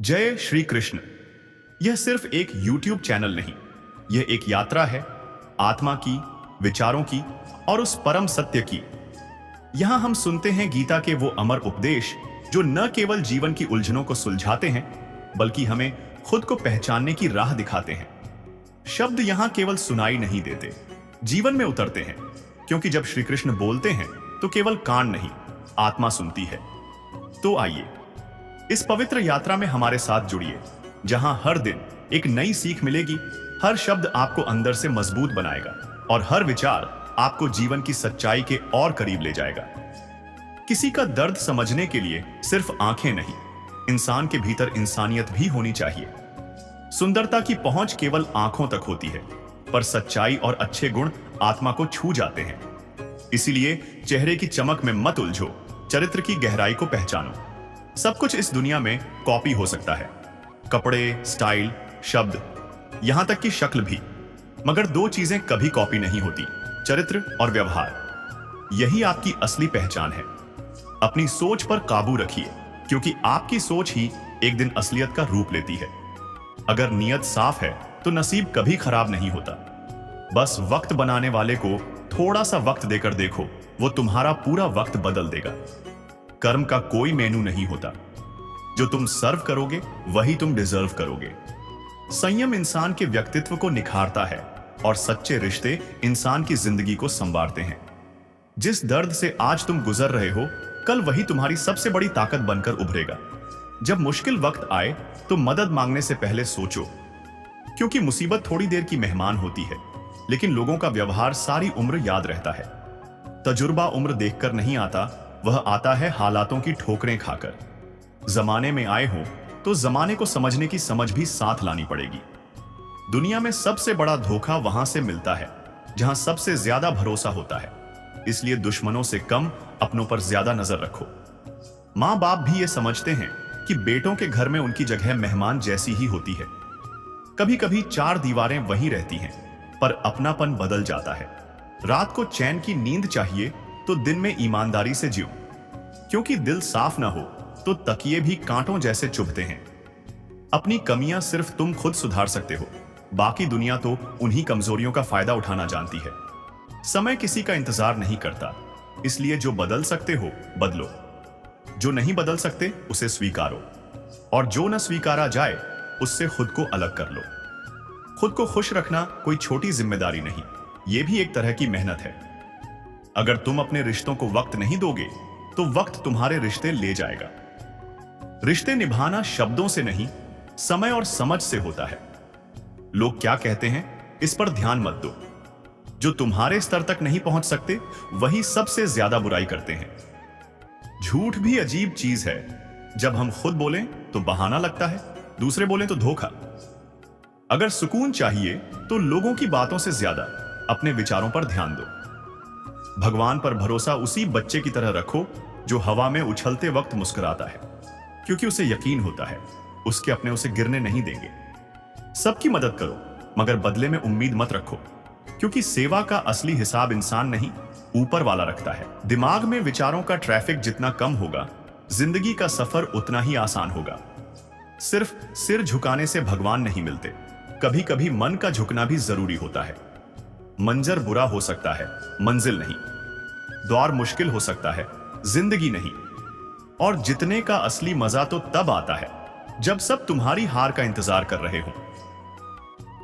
जय श्री कृष्ण। यह सिर्फ एक YouTube चैनल नहीं, यह एक यात्रा है आत्मा की, विचारों की और उस परम सत्य की। यहां हम सुनते हैं गीता के वो अमर उपदेश जो न केवल जीवन की उलझनों को सुलझाते हैं बल्कि हमें खुद को पहचानने की राह दिखाते हैं। शब्द यहां केवल सुनाई नहीं देते, जीवन में उतरते हैं, क्योंकि जब श्री कृष्ण बोलते हैं तो केवल कान नहीं, आत्मा सुनती है। तो आइए इस पवित्र यात्रा में हमारे साथ जुड़िए, जहां हर दिन एक नई सीख मिलेगी, हर शब्द आपको अंदर से मजबूत बनाएगा और हर विचार आपको जीवन की सच्चाई के और करीब ले जाएगा। किसी का दर्द समझने के लिए सिर्फ आंखें नहीं, इंसान के भीतर इंसानियत भी होनी चाहिए। सुंदरता की पहुंच केवल आंखों तक होती है, पर सच्चाई और अच्छे गुण आत्मा को छू जाते हैं। इसीलिए चेहरे की चमक में मत उलझो, चरित्र की गहराई को पहचानो। सब कुछ इस दुनिया में कॉपी हो सकता है, कपड़े, स्टाइल, शब्द, यहां तक कि शक्ल भी, मगर दो चीजें कभी कॉपी नहीं होती, चरित्र और व्यवहार। यही आपकी असली पहचान है। अपनी सोच पर काबू रखिए, क्योंकि आपकी सोच ही एक दिन असलियत का रूप लेती है। अगर नीयत साफ है तो नसीब कभी खराब नहीं होता। बस वक्त बनाने वाले को थोड़ा सा वक्त देकर देखो, वो तुम्हारा पूरा वक्त बदल देगा। कर्म का कोई मेनू नहीं होता, जो तुम सर्व करोगे वही तुम डिजर्व करोगे। संयम इंसान के व्यक्तित्व को निखारता है और सच्चे रिश्ते इंसान की जिंदगी को संवारते हैं। जिस दर्द से आज तुम गुजर रहे हो, कल वही तुम्हारी सबसे बड़ी ताकत बनकर उभरेगा। जब मुश्किल वक्त आए तो मदद मांगने से पहले सोचो, क्योंकि मुसीबत थोड़ी देर की मेहमान होती है, लेकिन लोगों का व्यवहार सारी उम्र याद रहता है। तजुर्बा उम्र देखकर नहीं आता, वह आता है हालातों की ठोकरें खाकर। जमाने में आए हो तो जमाने को समझने की समझ भी साथ लानी पड़ेगी। दुनिया में सबसे बड़ा धोखा वहां से मिलता है जहां सबसे ज्यादा भरोसा होता है। इसलिए दुश्मनों से कम, अपनों पर ज्यादा नजर रखो। माँ बाप भी ये समझते हैं कि बेटों के घर में उनकी जगह मेहमान जैसी ही होती है। कभी कभी चार दीवारें वहीं रहती हैं, पर अपनापन बदल जाता है। रात को चैन की नींद चाहिए तो दिन में ईमानदारी से जियो, क्योंकि दिल साफ ना हो तो तकिए भी कांटों जैसे चुभते हैं। अपनी कमियां सिर्फ तुम खुद सुधार सकते हो, बाकी दुनिया तो उन्हीं कमजोरियों का फायदा उठाना जानती है। समय किसी का इंतजार नहीं करता, इसलिए जो बदल सकते हो बदलो, जो नहीं बदल सकते उसे स्वीकारो, और जो न स्वीकारा जाए उससे खुद को अलग कर लो। खुद को खुश रखना कोई छोटी जिम्मेदारी नहीं, यह भी एक तरह की मेहनत है। अगर तुम अपने रिश्तों को वक्त नहीं दोगे तो वक्त तुम्हारे रिश्ते ले जाएगा। रिश्ते निभाना शब्दों से नहीं, समय और समझ से होता है। लोग क्या कहते हैं इस पर ध्यान मत दो। जो तुम्हारे स्तर तक नहीं पहुंच सकते वही सबसे ज्यादा बुराई करते हैं। झूठ भी अजीब चीज है। जब हम खुद बोलें तो बहाना लगता है, दूसरे बोलें तो धोखा। अगर सुकून चाहिए तो लोगों की बातों से ज्यादा अपने विचारों पर ध्यान दो। भगवान पर भरोसा उसी बच्चे की तरह रखो जो हवा में उछलते वक्त मुस्कुराता है, क्योंकि उसे यकीन होता है उसके अपने उसे गिरने नहीं देंगे। सबकी मदद करो, मगर बदले में उम्मीद मत रखो, क्योंकि सेवा का असली हिसाब इंसान नहीं, ऊपर वाला रखता है। दिमाग में विचारों का ट्रैफिक जितना कम होगा, जिंदगी का सफर उतना ही आसान होगा। सिर्फ सिर झुकाने से भगवान नहीं मिलते, कभी कभी मन का झुकना भी जरूरी होता है। मंजर बुरा हो सकता है, मंजिल नहीं। द्वार मुश्किल हो सकता है, जिंदगी नहीं। और जितने का असली मजा तो तब आता है जब सब तुम्हारी हार का इंतजार कर रहे हो।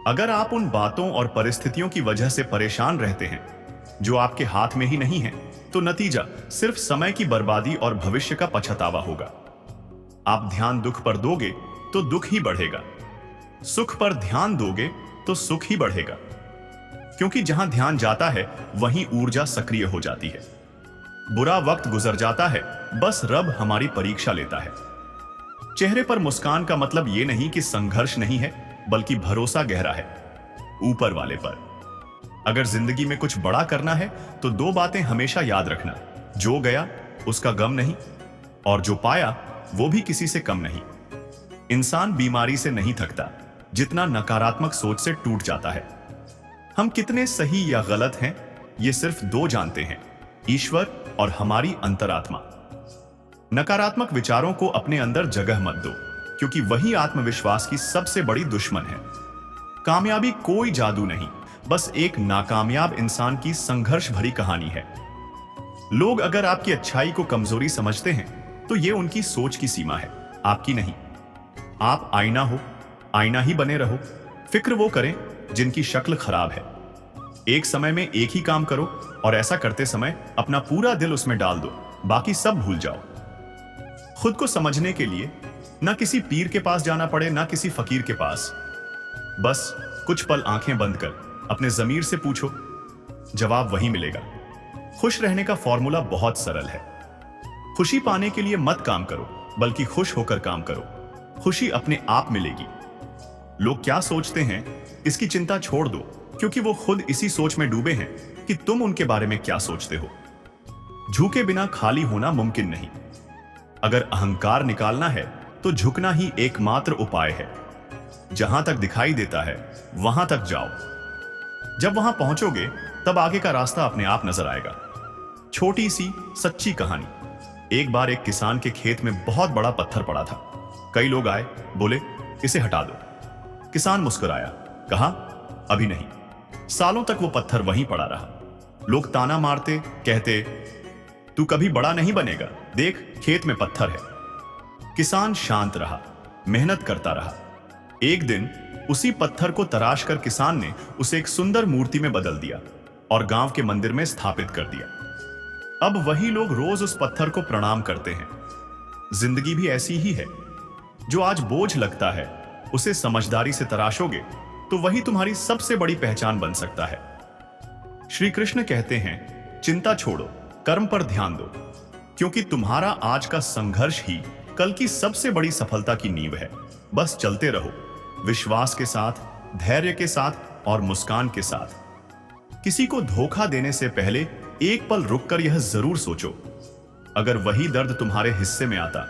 अगर आप उन बातों और परिस्थितियों की वजह से परेशान रहते हैं जो आपके हाथ में ही नहीं है, तो नतीजा सिर्फ समय की बर्बादी और भविष्य का पछतावा होगा। आप ध्यान दुख पर दोगे तो दुख ही बढ़ेगा, सुख पर ध्यान दोगे तो सुख ही बढ़ेगा, क्योंकि जहां ध्यान जाता है वहीं ऊर्जा सक्रिय हो जाती है। बुरा वक्त गुजर जाता है, बस रब हमारी परीक्षा लेता है। चेहरे पर मुस्कान का मतलब यह नहीं कि संघर्ष नहीं है, बल्कि भरोसा गहरा है ऊपर वाले पर। अगर जिंदगी में कुछ बड़ा करना है तो दो बातें हमेशा याद रखना, जो गया उसका गम नहीं, और जो पाया वो भी किसी से कम नहीं। इंसान बीमारी से नहीं थकता, जितना नकारात्मक सोच से टूट जाता है। हम कितने सही या गलत हैं ये सिर्फ दो जानते हैं, ईश्वर और हमारी अंतरात्मा। नकारात्मक विचारों को अपने अंदर जगह मत दो, क्योंकि वही आत्मविश्वास की सबसे बड़ी दुश्मन है। कामयाबी कोई जादू नहीं, बस एक नाकामयाब इंसान की संघर्ष भरी कहानी है। लोग अगर आपकी अच्छाई को कमजोरी समझते हैं तो यह उनकी सोच की सीमा है, आपकी नहीं। आप आईना हो, आईना ही बने रहो। फिक्र वो करें जिनकी शक्ल खराब है। एक समय में एक ही काम करो और ऐसा करते समय अपना पूरा दिल उसमें डाल दो, बाकी सब भूल जाओ। खुद को समझने के लिए ना किसी पीर के पास जाना पड़े, ना किसी फकीर के पास। बस कुछ पल आंखें बंद कर अपने जमीर से पूछो, जवाब वही मिलेगा। खुश रहने का फॉर्मूला बहुत सरल है। खुशी पाने के लिए मत काम करो, बल्कि खुश होकर काम करो। खुशी अपने आप मिलेगी। लोग क्या सोचते हैं इसकी चिंता छोड़ दो, क्योंकि वो खुद इसी सोच में डूबे हैं कि तुम उनके बारे में क्या सोचते हो। झुके बिना खाली होना मुमकिन नहीं। अगर अहंकार निकालना है तो झुकना ही एकमात्र उपाय है। जहां तक दिखाई देता है वहां तक जाओ। जब वहां पहुंचोगे तब आगे का रास्ता अपने आप नजर आएगा। छोटी सी सच्ची कहानी। एक बार एक किसान के खेत में बहुत बड़ा पत्थर पड़ा था। कई लोग आए, बोले इसे हटा दो। किसान मुस्कुराया, कहा अभी नहीं। सालों तक वो पत्थर वहीं पड़ा रहा। लोग ताना मारते, कहते तू कभी बड़ा नहीं बनेगा, देख खेत में पत्थर है। किसान शांत रहा, मेहनत करता रहा। एक दिन उसी पत्थर को तराश कर किसान ने उसे एक सुंदर मूर्ति में बदल दिया और गांव के मंदिर में स्थापित कर दिया। अब वही लोग रोज उस पत्थर को प्रणाम करते हैं। जिंदगी भी ऐसी ही है। जो आज बोझ लगता है उसे समझदारी से तराशोगे तो वही तुम्हारी सबसे बड़ी पहचान बन सकता है। श्री कृष्ण कहते हैं, चिंता छोड़ो, कर्म पर ध्यान दो, क्योंकि तुम्हारा आज का संघर्ष ही कल की सबसे बड़ी सफलता की नींव है। बस चलते रहो, विश्वास के साथ, धैर्य के साथ और मुस्कान के साथ। किसी को धोखा देने से पहले एक पल रुककर यह जरूर सोचो, अगर वही दर्द तुम्हारे हिस्से में आता,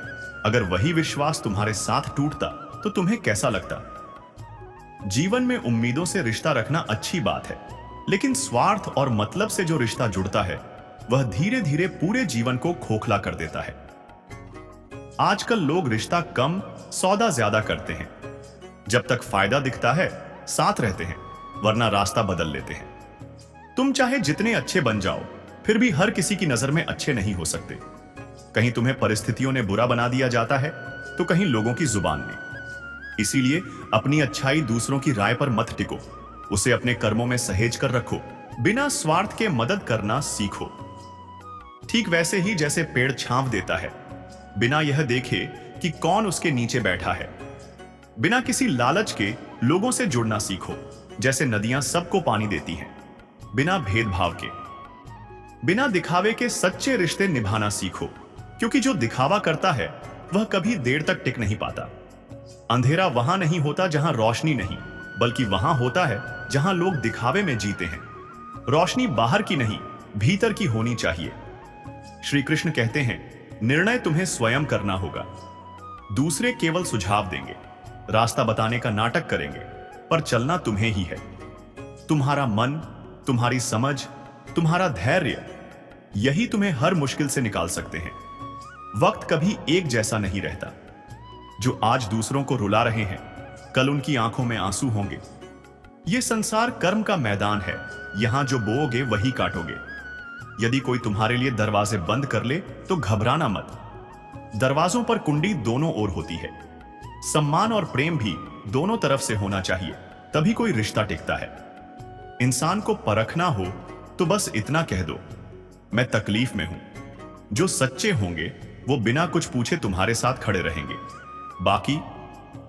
अगर वही विश्वास तुम्हारे साथ टूटता तो तुम्हें कैसा लगता। जीवन में उम्मीदों से रिश्ता रखना अच्छी बात है, लेकिन स्वार्थ और मतलब से जो रिश्ता जुड़ता है वह धीरे धीरे पूरे जीवन को खोखला कर देता है। आजकल लोग रिश्ता कम, सौदा ज्यादा करते हैं। जब तक फायदा दिखता है साथ रहते हैं, वरना रास्ता बदल लेते हैं। तुम चाहे जितने अच्छे बन जाओ, फिर भी हर किसी की नजर में अच्छे नहीं हो सकते। कहीं तुम्हें परिस्थितियों ने बुरा बना दिया जाता है, तो कहीं लोगों की जुबान ने। इसीलिए अपनी अच्छाई दूसरों की राय पर मत टिको, उसे अपने कर्मों में सहेज कर रखो। बिना स्वार्थ के मदद करना सीखो। ठीक वैसे ही जैसे पेड़ छांव देता है, बिना यह देखे कि कौन उसके नीचे बैठा है। बिना किसी लालच के लोगों से जुड़ना सीखो, जैसे नदियां सबको पानी देती हैं, बिना भेदभाव के। बिना दिखावे के सच्चे रिश्ते निभाना सीखो, क्योंकि जो दिखावा करता है वह कभी देर तक टिक नहीं पाता। अंधेरा वहां नहीं होता जहां रोशनी नहीं, बल्कि वहां होता है जहां लोग दिखावे में जीते हैं। रोशनी बाहर की नहीं, भीतर की होनी चाहिए। श्री कृष्ण कहते हैं, निर्णय तुम्हें स्वयं करना होगा। दूसरे केवल सुझाव देंगे, रास्ता बताने का नाटक करेंगे, पर चलना तुम्हें ही है। तुम्हारा मन, तुम्हारी समझ, तुम्हारा धैर्य, यही तुम्हें हर मुश्किल से निकाल सकते हैं। वक्त कभी एक जैसा नहीं रहता। जो आज दूसरों को रुला रहे हैं, कल उनकी आंखों में आंसू होंगे। यह संसार कर्म का मैदान है, यहां जो बोओगे वही काटोगे। यदि कोई तुम्हारे लिए दरवाजे बंद कर ले तो घबराना मत। दरवाजों पर कुंडी दोनों ओर होती है। सम्मान और प्रेम भी दोनों तरफ से होना चाहिए, तभी कोई रिश्ता टिकता है। इंसान को परखना हो तो बस इतना कह दो, मैं तकलीफ में हूं। जो सच्चे होंगे वो बिना कुछ पूछे तुम्हारे साथ खड़े रहेंगे, बाकी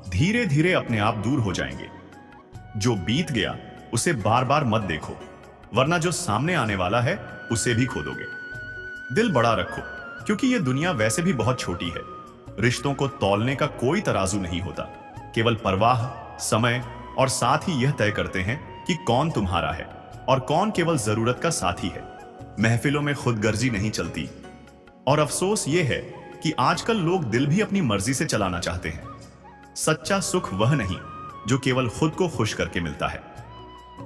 धीरे धीरे अपने आप दूर हो जाएंगे। जो बीत गया उसे बार बार मत देखो, वरना जो सामने आने वाला है उसे भी खो दोगे। दिल बड़ा रखो, क्योंकि यह दुनिया वैसे भी बहुत छोटी है। रिश्तों को तौलने का कोई तराजू नहीं होता। केवल परवाह, समय और साथ ही यह तय करते हैं कि कौन तुम्हारा है और कौन केवल जरूरत का साथी है। महफिलों में खुदगर्जी नहीं चलती। और अफसोस यह है कि आजकल लोग दिल भी अपनी मर्जी से चलाना चाहते हैं। सच्चा सुख वह नहीं जो केवल खुद को खुश करके मिलता है।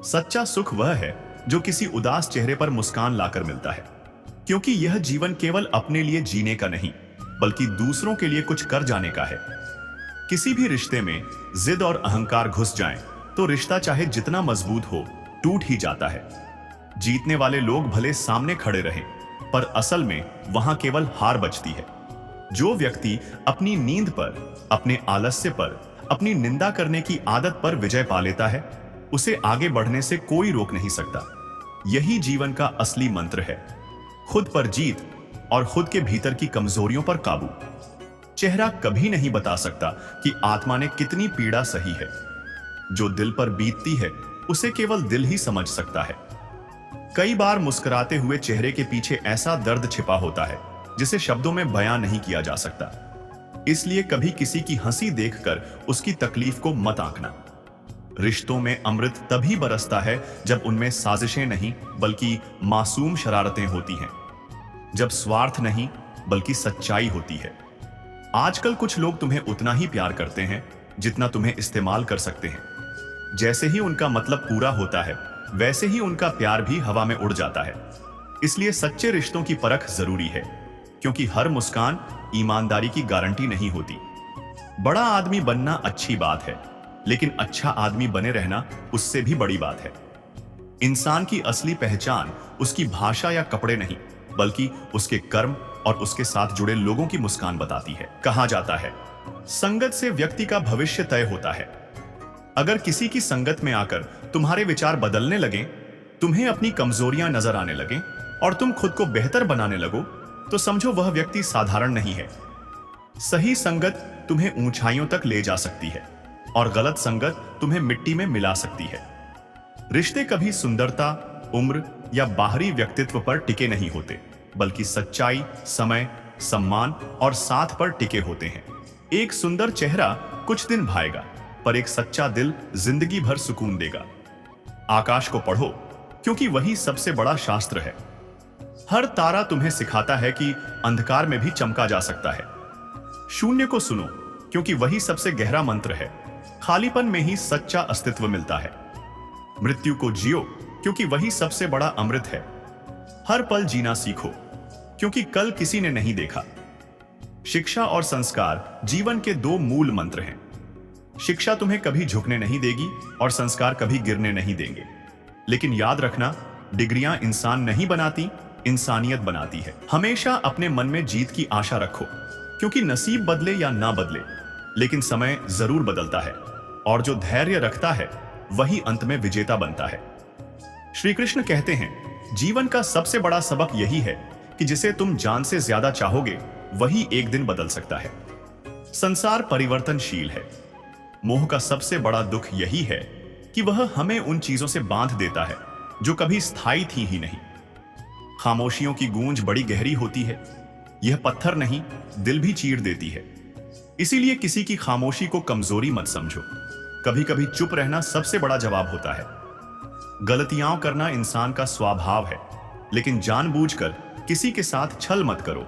सच्चा सुख वह है जो किसी उदास चेहरे पर मुस्कान लाकर मिलता है, क्योंकि यह जीवन केवल अपने लिए जीने का नहीं, बल्कि दूसरों के लिए कुछ कर जाने का है। किसी भी रिश्ते में जिद और अहंकार घुस जाएं, तो रिश्ता चाहे जितना मजबूत हो, टूट ही जाता है। जीतने वाले लोग भले सामने खड़े रहें, पर असल में वहां केवल हार बचती है। जो व्यक्ति अपनी नींद पर, अपने आलस्य पर, अपनी निंदा करने की आदत पर विजय पा लेता है, उसे आगे बढ़ने से कोई रोक नहीं सकता। यही जीवन का असली मंत्र है, खुद पर जीत और खुद के भीतर की कमजोरियों पर काबू। चेहरा कभी नहीं बता सकता कि आत्मा ने कितनी पीड़ा सही है। जो दिल पर बीतती है, उसे केवल दिल ही समझ सकता है। कई बार मुस्कुराते हुए चेहरे के पीछे ऐसा दर्द छिपा होता है जिसे शब्दों में बयां नहीं किया जा सकता। इसलिए कभी किसी की हंसी देखकर उसकी तकलीफ को मत आंकना। रिश्तों में अमृत तभी बरसता है जब उनमें साजिशें नहीं बल्कि मासूम शरारतें होती हैं, जब स्वार्थ नहीं बल्कि सच्चाई होती है। आजकल कुछ लोग तुम्हें उतना ही प्यार करते हैं जितना तुम्हें इस्तेमाल कर सकते हैं। जैसे ही उनका मतलब पूरा होता है, वैसे ही उनका प्यार भी हवा में उड़ जाता है। इसलिए सच्चे रिश्तों की परख जरूरी है, क्योंकि हर मुस्कान ईमानदारी की गारंटी नहीं होती। बड़ा आदमी बनना अच्छी बात है, लेकिन अच्छा आदमी बने रहना उससे भी बड़ी बात है। इंसान की असली पहचान उसकी भाषा या कपड़े नहीं, बल्कि उसके कर्म और उसके साथ जुड़े लोगों की मुस्कान बताती है। कहा जाता है, संगत से व्यक्ति का भविष्य तय होता है। अगर किसी की संगत में आकर तुम्हारे विचार बदलने लगे, तुम्हें अपनी कमजोरियां नजर आने लगे और तुम खुद को बेहतर बनाने लगो, तो समझो वह व्यक्ति साधारण नहीं है। सही संगत तुम्हें ऊंचाइयों तक ले जा सकती है और गलत संगत तुम्हें मिट्टी में मिला सकती है। रिश्ते कभी सुंदरता, उम्र या बाहरी व्यक्तित्व पर टिके नहीं होते, बल्कि सच्चाई, समय, सम्मान और साथ पर टिके होते हैं। एक सुंदर चेहरा कुछ दिन भाएगा, पर एक सच्चा दिल जिंदगी भर सुकून देगा। आकाश को पढ़ो, क्योंकि वही सबसे बड़ा शास्त्र है। हर तारा तुम्हें सिखाता है कि अंधकार में भी चमका जा सकता है। शून्य को सुनो, क्योंकि वही सबसे गहरा मंत्र है। खालीपन में ही सच्चा अस्तित्व मिलता है। मृत्यु को जियो, क्योंकि वही सबसे बड़ा अमृत है। हर पल जीना सीखो, क्योंकि कल किसी ने नहीं देखा। शिक्षा और संस्कार जीवन के दो मूल मंत्र हैं। शिक्षा तुम्हें कभी झुकने नहीं देगी और संस्कार कभी गिरने नहीं देंगे। लेकिन याद रखना, डिग्रियां इंसान नहीं बनाती, इंसानियत बनाती है। हमेशा अपने मन में जीत की आशा रखो, क्योंकि नसीब बदले या ना बदले, लेकिन समय जरूर बदलता है, और जो धैर्य रखता है वही अंत में विजेता बनता है। श्री कृष्ण कहते हैं, जीवन का सबसे बड़ा सबक यही है कि जिसे तुम जान से ज्यादा चाहोगे, वही एक दिन बदल सकता है। संसार परिवर्तनशील है। मोह का सबसे बड़ा दुख यही है कि वह हमें उन चीजों से बांध देता है जो कभी स्थायी थी ही नहीं। खामोशियों की गूंज बड़ी गहरी होती है। यह पत्थर नहीं, दिल भी चीर देती है। इसीलिए किसी की खामोशी को कमजोरी मत समझो। कभी कभी चुप रहना सबसे बड़ा जवाब होता है। गलतियां करना इंसान का स्वभाव है, लेकिन जानबूझकर किसी के साथ छल मत करो,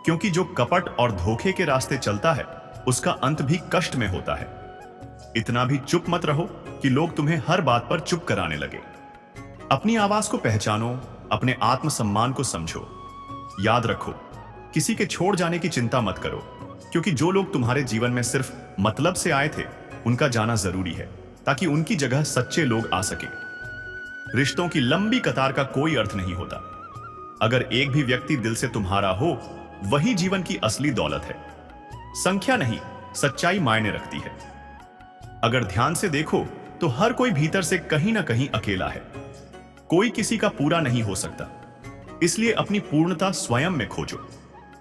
क्योंकि जो कपट और धोखे के रास्ते चलता है, उसका अंत भी कष्ट में होता है। इतना भी चुप मत रहो कि लोग तुम्हें हर बात पर चुप कराने लगे। अपनी आवाज को पहचानो, अपने आत्मसम्मान को समझो। याद रखो, किसी के छोड़ जाने की चिंता मत करो, क्योंकि जो लोग तुम्हारे जीवन में सिर्फ मतलब से आए थे, उनका जाना जरूरी है, ताकि उनकी जगह सच्चे लोग आ सके। रिश्तों की लंबी कतार का कोई अर्थ नहीं होता। अगर एक भी व्यक्ति दिल से तुम्हारा हो, वही जीवन की असली दौलत है। संख्या नहीं, सच्चाई मायने रखती है। अगर ध्यान से देखो तो हर कोई भीतर से कहीं ना कहीं अकेला है। कोई किसी का पूरा नहीं हो सकता, इसलिए अपनी पूर्णता स्वयं में खोजो।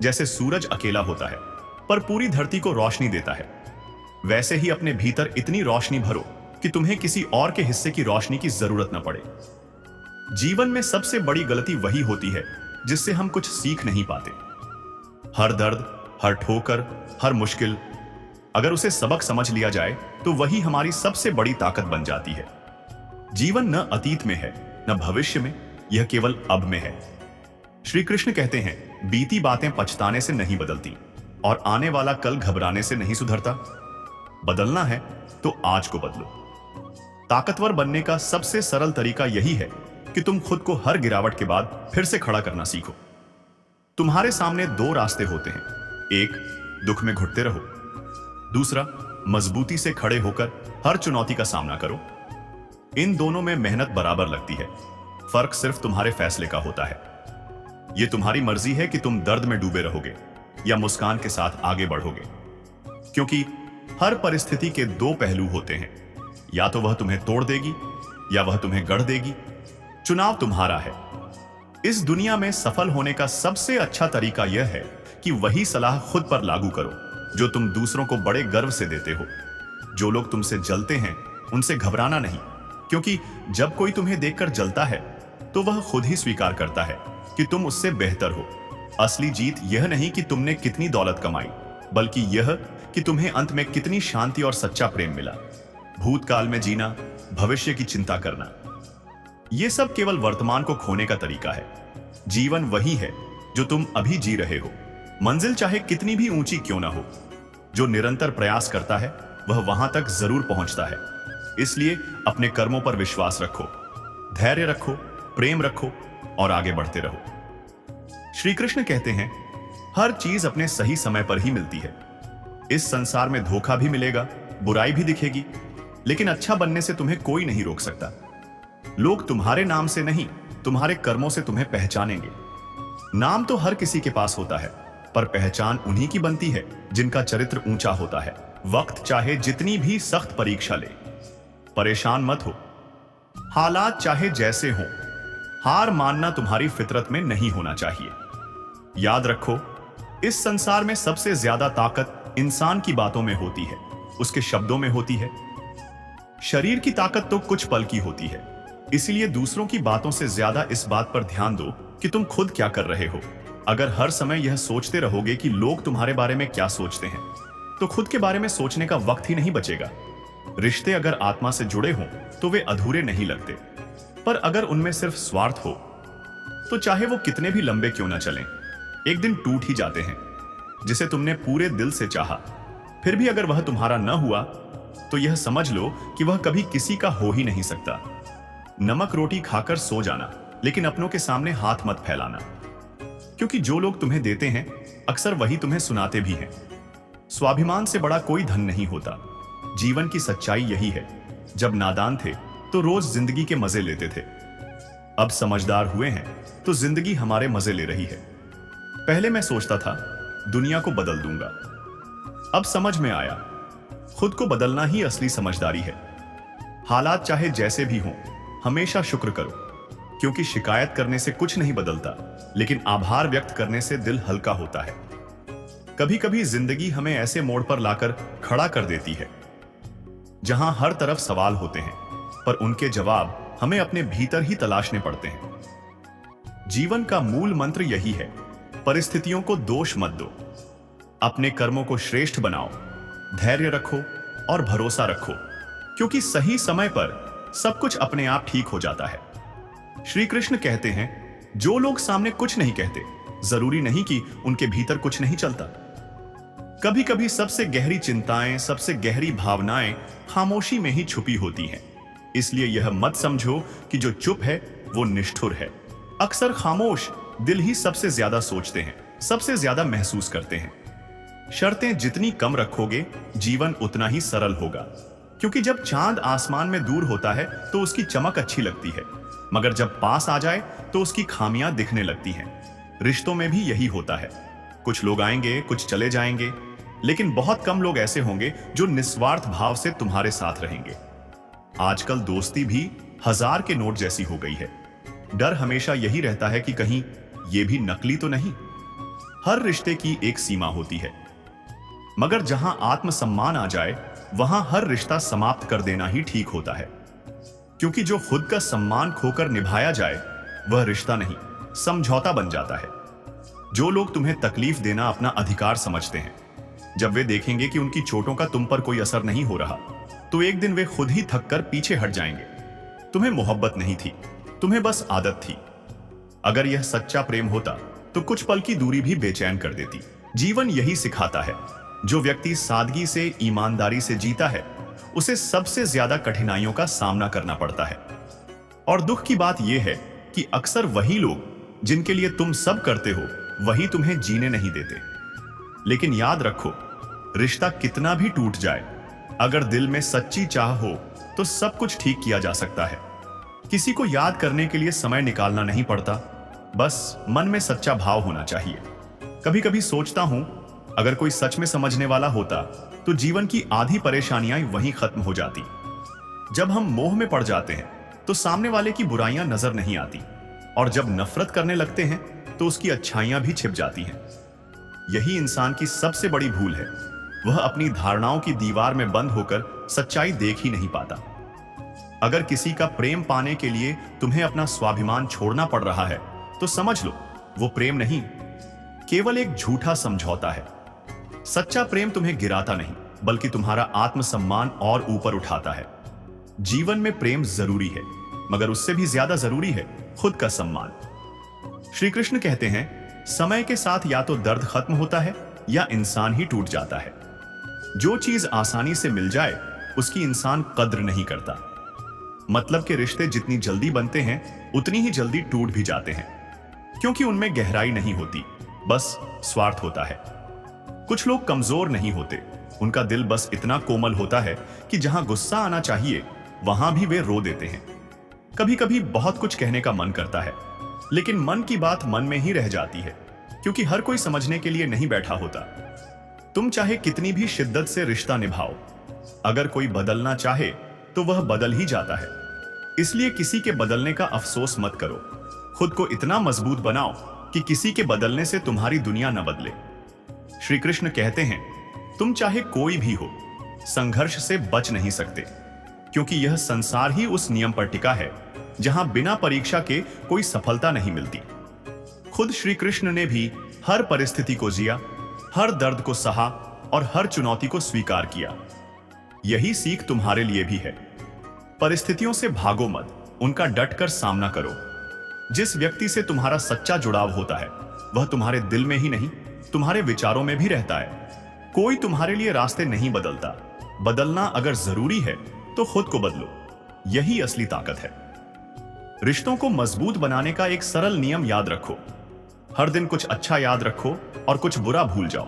जैसे सूरज अकेला होता है पर पूरी धरती को रोशनी देता है, वैसे ही अपने भीतर इतनी रोशनी भरो कि तुम्हें किसी और के हिस्से की रोशनी की जरूरत न पड़े। जीवन में सबसे बड़ी गलती वही होती है जिससे हम कुछ सीख नहीं पाते। हर दर्द, हर ठोकर, हर मुश्किल, अगर उसे सबक समझ लिया जाए तो वही हमारी सबसे बड़ी ताकत बन जाती है। जीवन न अतीत में है, न भविष्य में, यह केवल अब में है। श्री कृष्ण कहते हैं, बीती बातें पछताने से नहीं बदलती और आने वाला कल घबराने से नहीं सुधरता। बदलना है तो आज को बदलो। ताकतवर बनने का सबसे सरल तरीका यही है कि तुम खुद को हर गिरावट के बाद फिर से खड़ा करना सीखो। तुम्हारे सामने दो रास्ते होते हैं, एक दुख में घुटते रहो, दूसरा, मजबूती से खड़े होकर हर चुनौती का सामना करो। इन दोनों में मेहनत बराबर लगती है, फर्क सिर्फ तुम्हारे फैसले का होता है। यह तुम्हारी मर्जी है कि तुम दर्द में डूबे रहोगे या मुस्कान के साथ आगे बढ़ोगे, क्योंकि हर परिस्थिति के दो पहलू होते हैं, या तो वह तुम्हें तोड़ देगी या वह तुम्हें गढ़ देगी। चुनाव तुम्हारा है। इस दुनिया में सफल होने का सबसे अच्छा तरीका यह है कि वही सलाह खुद पर लागू करो जो तुम दूसरों को बड़े गर्व से देते हो। जो लोग तुमसे जलते हैं उनसे घबराना नहीं, क्योंकि जब कोई तुम्हें देखकर जलता है तो वह खुद ही स्वीकार करता है कि तुम उससे बेहतर हो। असली जीत यह नहीं कि तुमने कितनी दौलत कमाई, बल्कि यह कि तुम्हें अंत में कितनी शांति और सच्चा प्रेम मिला। भूतकाल में जीना, भविष्य की चिंता करना, यह सब केवल वर्तमान को खोने का तरीका है। जीवन वही है जो तुम अभी जी रहे हो। मंजिल चाहे कितनी भी ऊंची क्यों ना हो, जो निरंतर प्रयास करता है वह वहां तक जरूर पहुंचता है। इसलिए अपने कर्मों पर विश्वास रखो, धैर्य रखो, प्रेम रखो और आगे बढ़ते रहो। श्री कृष्ण कहते हैं, हर चीज अपने सही समय पर ही मिलती है। इस संसार में धोखा भी मिलेगा, बुराई भी दिखेगी, लेकिन अच्छा बनने से तुम्हें कोई नहीं रोक सकता। लोग तुम्हारे नाम से नहीं, तुम्हारे कर्मों से तुम्हें पहचानेंगे। नाम तो हर किसी के पास होता है, पर पहचान उन्हीं की बनती है जिनका चरित्र ऊंचा होता है। वक्त चाहे जितनी भी सख्त परीक्षा ले, परेशान मत हो। हालात चाहे जैसे हों, हार मानना तुम्हारी फितरत में नहीं होना चाहिए। याद रखो, इस संसार में सबसे ज्यादा ताकत इंसान की बातों में होती है, उसके शब्दों में होती है। शरीर की ताकत तो कुछ पल की होती है, इसलिए दूसरों की बातों से ज्यादा इस बात पर ध्यान दो कि तुम खुद क्या कर रहे हो। अगर हर समय यह सोचते रहोगे कि लोग तुम्हारे बारे में क्या सोचते हैं, तो खुद के बारे में सोचने का वक्त ही नहीं बचेगा। रिश्ते अगर आत्मा से जुड़े हों तो वे अधूरे नहीं लगते, पर अगर उनमें सिर्फ स्वार्थ हो तो चाहे वो कितने भी लंबे क्यों ना चलें, एक दिन टूट ही जाते हैं। जिसे तुमने पूरे दिल से चाहा, फिर भी अगर वह तुम्हारा न हुआ तो यह समझ लो कि वह कभी किसी का हो ही नहीं सकता। नमक रोटी खाकर सो जाना, लेकिन अपनों के सामने हाथ मत फैलाना, क्योंकि जो लोग तुम्हें देते हैं अक्सर वही तुम्हें सुनाते भी हैं। स्वाभिमान से बड़ा कोई धन नहीं होता। जीवन की सच्चाई यही है, जब नादान थे तो रोज जिंदगी के मजे लेते थे, अब समझदार हुए हैं तो जिंदगी हमारे मजे ले रही है। पहले मैं सोचता था दुनिया को बदल दूंगा, अब समझ में आया खुद को बदलना ही असली समझदारी है। हालात चाहे जैसे भी हों, हमेशा शुक्र करो, क्योंकि शिकायत करने से कुछ नहीं बदलता, लेकिन आभार व्यक्त करने से दिल हल्का होता है। कभी कभी जिंदगी हमें ऐसे मोड़ पर लाकर खड़ा कर देती है जहां हर तरफ सवाल होते हैं, पर उनके जवाब हमें अपने भीतर ही तलाशने पड़ते हैं। जीवन का मूल मंत्र यही है, परिस्थितियों को दोष मत दो, अपने कर्मों को श्रेष्ठ बनाओ, धैर्य रखो और भरोसा रखो, क्योंकि सही समय पर सब कुछ अपने आप ठीक हो जाता है। श्री कृष्ण कहते हैं, जो लोग सामने कुछ नहीं कहते, जरूरी नहीं कि उनके भीतर कुछ नहीं चलता। कभी कभी सबसे गहरी चिंताएं, सबसे गहरी भावनाएं खामोशी में ही छुपी होती हैं। इसलिए यह मत समझो कि जो चुप है वो निष्ठुर है। अक्सर खामोश दिल ही सबसे ज्यादा सोचते हैं, सबसे ज्यादा महसूस करते हैं। शर्तें जितनी कम रखोगे, जीवन उतना ही सरल होगा, क्योंकि जब चांद आसमान में दूर होता है तो उसकी चमक अच्छी लगती है, मगर जब पास आ जाए तो उसकी खामियां दिखने लगती हैं। रिश्तों में भी यही होता है, कुछ लोग आएंगे, कुछ चले जाएंगे, लेकिन बहुत कम लोग ऐसे होंगे जो निस्वार्थ भाव से तुम्हारे साथ रहेंगे। आजकल दोस्ती भी 1000 के नोट जैसी हो गई है। डर हमेशा यही रहता है कि कहीं ये भी नकली तो नहीं। हर रिश्ते की एक सीमा होती है, मगर जहां आत्मसम्मान आ जाए वहां हर रिश्ता समाप्त कर देना ही ठीक होता है, क्योंकि जो खुद का सम्मान खोकर निभाया जाए वह रिश्ता नहीं, समझौता बन जाता है। जो लोग तुम्हें तकलीफ देना अपना अधिकार समझते हैं, जब वे देखेंगे कि उनकी चोटों का तुम पर कोई असर नहीं हो रहा, तो एक दिन वे खुद ही थक कर पीछे हट जाएंगे। तुम्हें मोहब्बत नहीं थी, तुम्हें बस आदत थी। अगर यह सच्चा प्रेम होता तो कुछ पल की दूरी भी बेचैन कर देती। जीवन यही सिखाता है, जो व्यक्ति सादगी से, ईमानदारी से जीता है, उसे सबसे ज्यादा कठिनाइयों का सामना करना पड़ता है। और दुख की बात यह है कि अक्सर वही लोग जिनके लिए तुम सब करते हो, वही तुम्हें जीने नहीं देते। लेकिन याद रखो, रिश्ता कितना भी टूट जाए, अगर दिल में सच्ची चाह हो तो सब कुछ ठीक किया जा सकता है। किसी को याद करने के लिए समय निकालना नहीं पड़ता, बस मन में सच्चा भाव होना चाहिए। कभी कभी सोचता हूं, अगर कोई सच में समझने वाला होता तो जीवन की आधी परेशानियां वहीं खत्म हो जाती। जब हम मोह में पड़ जाते हैं तो सामने वाले की बुराइयां नजर नहीं आती, और जब नफरत करने लगते हैं तो उसकी अच्छाइयां भी छिप जाती हैं। यही इंसान की सबसे बड़ी भूल है, वह अपनी धारणाओं की दीवार में बंद होकर सच्चाई देख ही नहीं पाता। अगर किसी का प्रेम पाने के लिए तुम्हें अपना स्वाभिमान छोड़ना पड़ रहा है तो समझ लो, वो प्रेम नहीं, केवल एक झूठा समझौता है। सच्चा प्रेम तुम्हें गिराता नहीं, बल्कि तुम्हारा आत्मसम्मान और ऊपर उठाता है। जीवन में प्रेम जरूरी है, मगर उससे भी ज्यादा जरूरी है खुद का सम्मान। श्री कृष्ण कहते हैं, समय के साथ या तो दर्द खत्म होता है या इंसान ही टूट जाता है। जो चीज आसानी से मिल जाए उसकी इंसान कद्र नहीं करता। मतलब के रिश्ते जितनी जल्दी बनते हैं उतनी ही जल्दी टूट भी जाते हैं, क्योंकि उनमें गहराई नहीं होती, बस स्वार्थ होता है। कुछ लोग कमजोर नहीं होते, उनका दिल बस इतना कोमल होता है कि जहां गुस्सा आना चाहिए वहां भी वे रो देते हैं। कभी कभी बहुत कुछ कहने का मन करता है, लेकिन मन की बात मन में ही रह जाती है, क्योंकि हर कोई समझने के लिए नहीं बैठा होता। तुम चाहे कितनी भी शिद्दत से रिश्ता निभाओ, अगर कोई बदलना चाहे तो वह बदल ही जाता है। इसलिए किसी के बदलने का अफसोस मत करो, खुद को इतना मजबूत बनाओ कि किसी के बदलने से तुम्हारी दुनिया न बदले। श्री कृष्ण कहते हैं, तुम चाहे कोई भी हो, संघर्ष से बच नहीं सकते, क्योंकि यह संसार ही उस नियम पर टिका है जहां बिना परीक्षा के कोई सफलता नहीं मिलती। खुद श्री कृष्ण ने भी हर परिस्थिति को जिया, हर दर्द को सहा और हर चुनौती को स्वीकार किया। यही सीख तुम्हारे लिए भी है। परिस्थितियों से भागो मत, उनका डटकर सामना करो। जिस व्यक्ति से तुम्हारा सच्चा जुड़ाव होता है वह तुम्हारे दिल में ही नहीं, तुम्हारे विचारों में भी रहता है। कोई तुम्हारे लिए रास्ते नहीं बदलता, बदलना अगर जरूरी है तो खुद को बदलो, यही असली ताकत है। रिश्तों को मजबूत बनाने का एक सरल नियम याद रखो, हर दिन कुछ अच्छा याद रखो और कुछ बुरा भूल जाओ।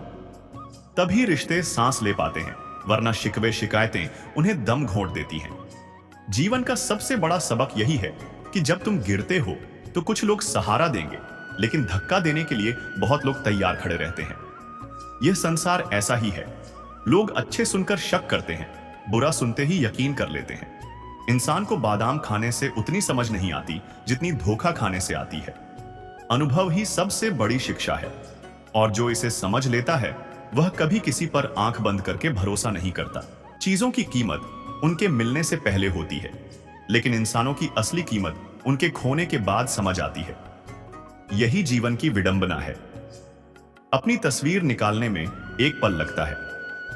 तभी रिश्ते सांस ले पाते हैं, वरना शिकवे शिकायतें उन्हें दम घोंट देती हैं। जीवन का सबसे बड़ा सबक यही है कि जब तुम गिरते हो तो कुछ लोग सहारा देंगे, लेकिन धक्का देने के लिए बहुत लोग तैयार खड़े रहते हैं। यह संसार ऐसा ही है, लोग अच्छे सुनकर शक करते हैं, बुरा सुनते ही यकीन कर लेते हैं। इंसान को बादाम खाने से उतनी समझ नहीं आती जितनी धोखा खाने से आती है। अनुभव ही सबसे बड़ी शिक्षा है, और जो इसे समझ लेता है वह कभी किसी पर आंख बंद करके भरोसा नहीं करता। चीजों की कीमत उनके मिलने से पहले होती है, लेकिन इंसानों की असली कीमत उनके खोने के बाद समझ आती है। यही जीवन की विडंबना है। अपनी तस्वीर निकालने में एक पल लगता है,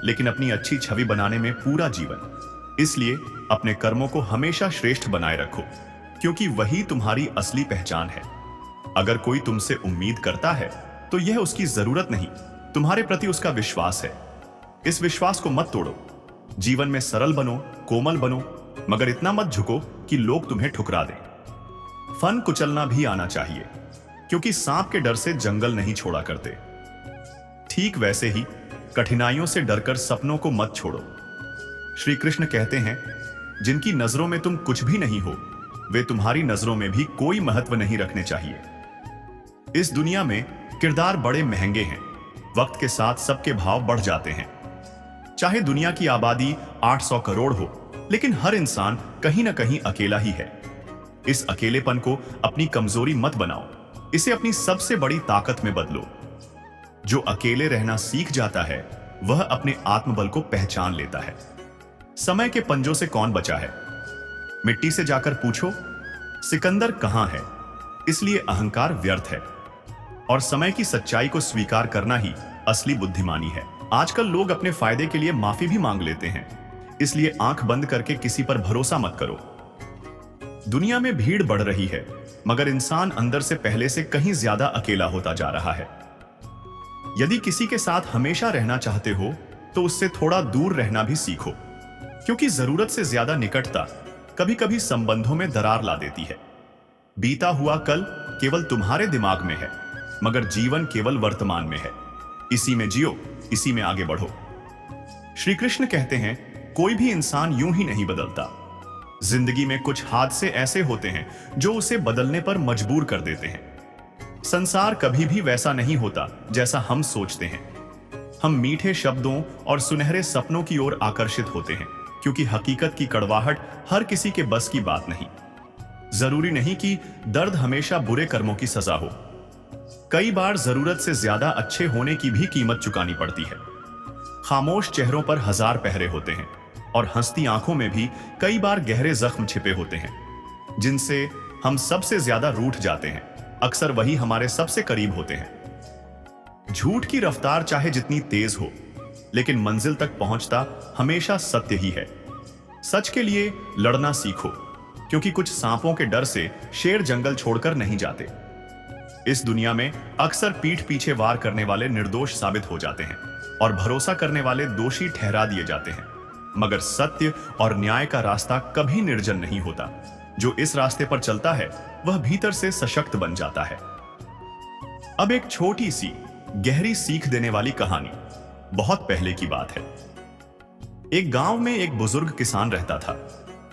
लेकिन अपनी अच्छी छवि बनाने में पूरा जीवन। इसलिए अपने कर्मों को हमेशा श्रेष्ठ बनाए रखो, क्योंकि वही तुम्हारी असली पहचान है। अगर कोई तुमसे उम्मीद करता है तो यह उसकी जरूरत नहीं, तुम्हारे प्रति उसका विश्वास है। इस विश्वास को मत तोड़ो। जीवन में सरल बनो, कोमल बनो, मगर इतना मत झुको कि लोग तुम्हें ठुकरा दें। फन कुचलना भी आना चाहिए, क्योंकि सांप के डर से जंगल नहीं छोड़ा करते। ठीक वैसे ही कठिनाइयों से डरकर सपनों को मत छोड़ो। श्री कृष्ण कहते हैं, जिनकी नजरों में तुम कुछ भी नहीं हो, वे तुम्हारी नजरों में भी कोई महत्व नहीं रखने चाहिए। इस दुनिया में किरदार बड़े महंगे हैं, वक्त के साथ सबके भाव बढ़ जाते हैं। चाहे दुनिया की आबादी 800 करोड़ हो, लेकिन हर इंसान कहीं ना कहीं अकेला ही है। इस अकेलेपन को अपनी कमजोरी मत बनाओ, इसे अपनी सबसे बड़ी ताकत में बदलो। जो अकेले रहना सीख जाता है वह अपने आत्मबल को पहचान लेता है। समय के पंजों से कौन बचा है? मिट्टी से जाकर पूछो, सिकंदर कहां है? इसलिए अहंकार व्यर्थ है, और समय की सच्चाई को स्वीकार करना ही असली बुद्धिमानी है। आजकल लोग अपने फायदे के लिए माफी भी मांग लेते हैं, इसलिए आंख बंद करके किसी पर भरोसा मत करो। दुनिया में भीड़ बढ़ रही है, मगर इंसान अंदर से पहले से कहीं ज्यादा अकेला होता जा रहा है। यदि किसी के साथ हमेशा रहना चाहते हो तो उससे थोड़ा दूर रहना भी सीखो, क्योंकि जरूरत से ज्यादा निकटता कभी कभी संबंधों में दरार ला देती है। बीता हुआ कल केवल तुम्हारे दिमाग में है, मगर जीवन केवल वर्तमान में है। इसी में जियो, इसी में आगे बढ़ो। श्री कृष्ण कहते हैं, कोई भी इंसान यूं ही नहीं बदलता। जिंदगी में कुछ हादसे ऐसे होते हैं जो उसे बदलने पर मजबूर कर देते हैं। संसार कभी भी वैसा नहीं होता जैसा हम सोचते हैं। हम मीठे शब्दों और सुनहरे सपनों की ओर आकर्षित होते हैं, क्योंकि हकीकत की कड़वाहट हर किसी के बस की बात नहीं। जरूरी नहीं कि दर्द हमेशा बुरे कर्मों की सजा हो। कई बार जरूरत से ज्यादा अच्छे होने की भी कीमत चुकानी पड़ती है। खामोश चेहरों पर हजार पहरे होते हैं और हंसती आंखों में भी कई बार गहरे जख्म छिपे होते हैं, जिनसे हम सबसे ज्यादा रूठ जाते हैं। अक्सर वही हमारे सबसे करीब होते हैं। झूठ की रफ्तार चाहे जितनी तेज हो, लेकिन मंजिल तक पहुंचता हमेशा सत्य ही है। सच के लिए लड़ना सीखो, क्योंकि कुछ सांपों के डर से शेर जंगल छोड़कर नहीं जाते। इस दुनिया में अक्सर पीठ पीछे वार करने वाले निर्दोष साबित हो जाते हैं और भरोसा करने वाले दोषी ठहरा दिए जाते हैं। मगर सत्य और न्याय का रास्ता कभी निर्जन नहीं होता। जो इस रास्ते पर चलता है वह भीतर से सशक्त बन जाता है। अब एक छोटी सी गहरी सीख देने वाली कहानी। बहुत पहले की बात है। एक गांव में एक बुजुर्ग किसान रहता था।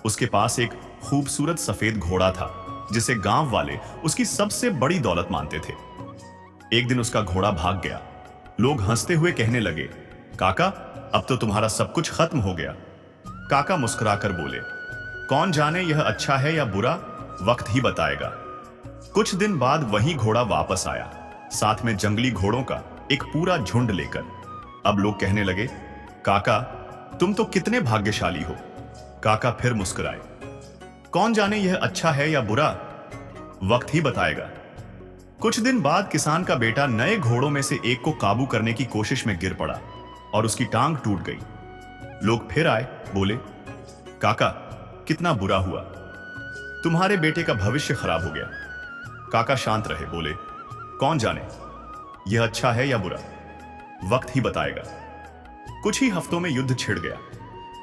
उसके पास एक खूबसूरत सफेद घोड़ा था, जिसे गांव वाले उसकी सबसे बड़ी दौलत मानते थे। एक दिन उसका घोड़ा भाग गया। लोग हंसते हुए कहने लगे, काका, अब तो तुम्हारा सब कुछ खत्म हो गया। काका मुस्कुराकर बोले, कौन जाने यह अच्छा है या बुरा, वक्त ही बताएगा। कुछ दिन बाद वही घोड़ा वापस आया, साथ में जंगली घोड़ों का एक पूरा झुंड लेकर। अब लोग कहने लगे, काका, तुम तो कितने भाग्यशाली हो। काका फिर मुस्कुराए, कौन जाने यह अच्छा है या बुरा, वक्त ही बताएगा। कुछ दिन बाद किसान का बेटा नए घोड़ों में से एक को काबू करने की कोशिश में गिर पड़ा और उसकी टांग टूट गई। लोग फिर आए, बोले, काका, कितना बुरा हुआ, तुम्हारे बेटे का भविष्य खराब हो गया। काका शांत रहे, बोले, कौन जाने यह अच्छा है या बुरा, वक्त ही बताएगा। कुछ ही हफ्तों में युद्ध छिड़ गया।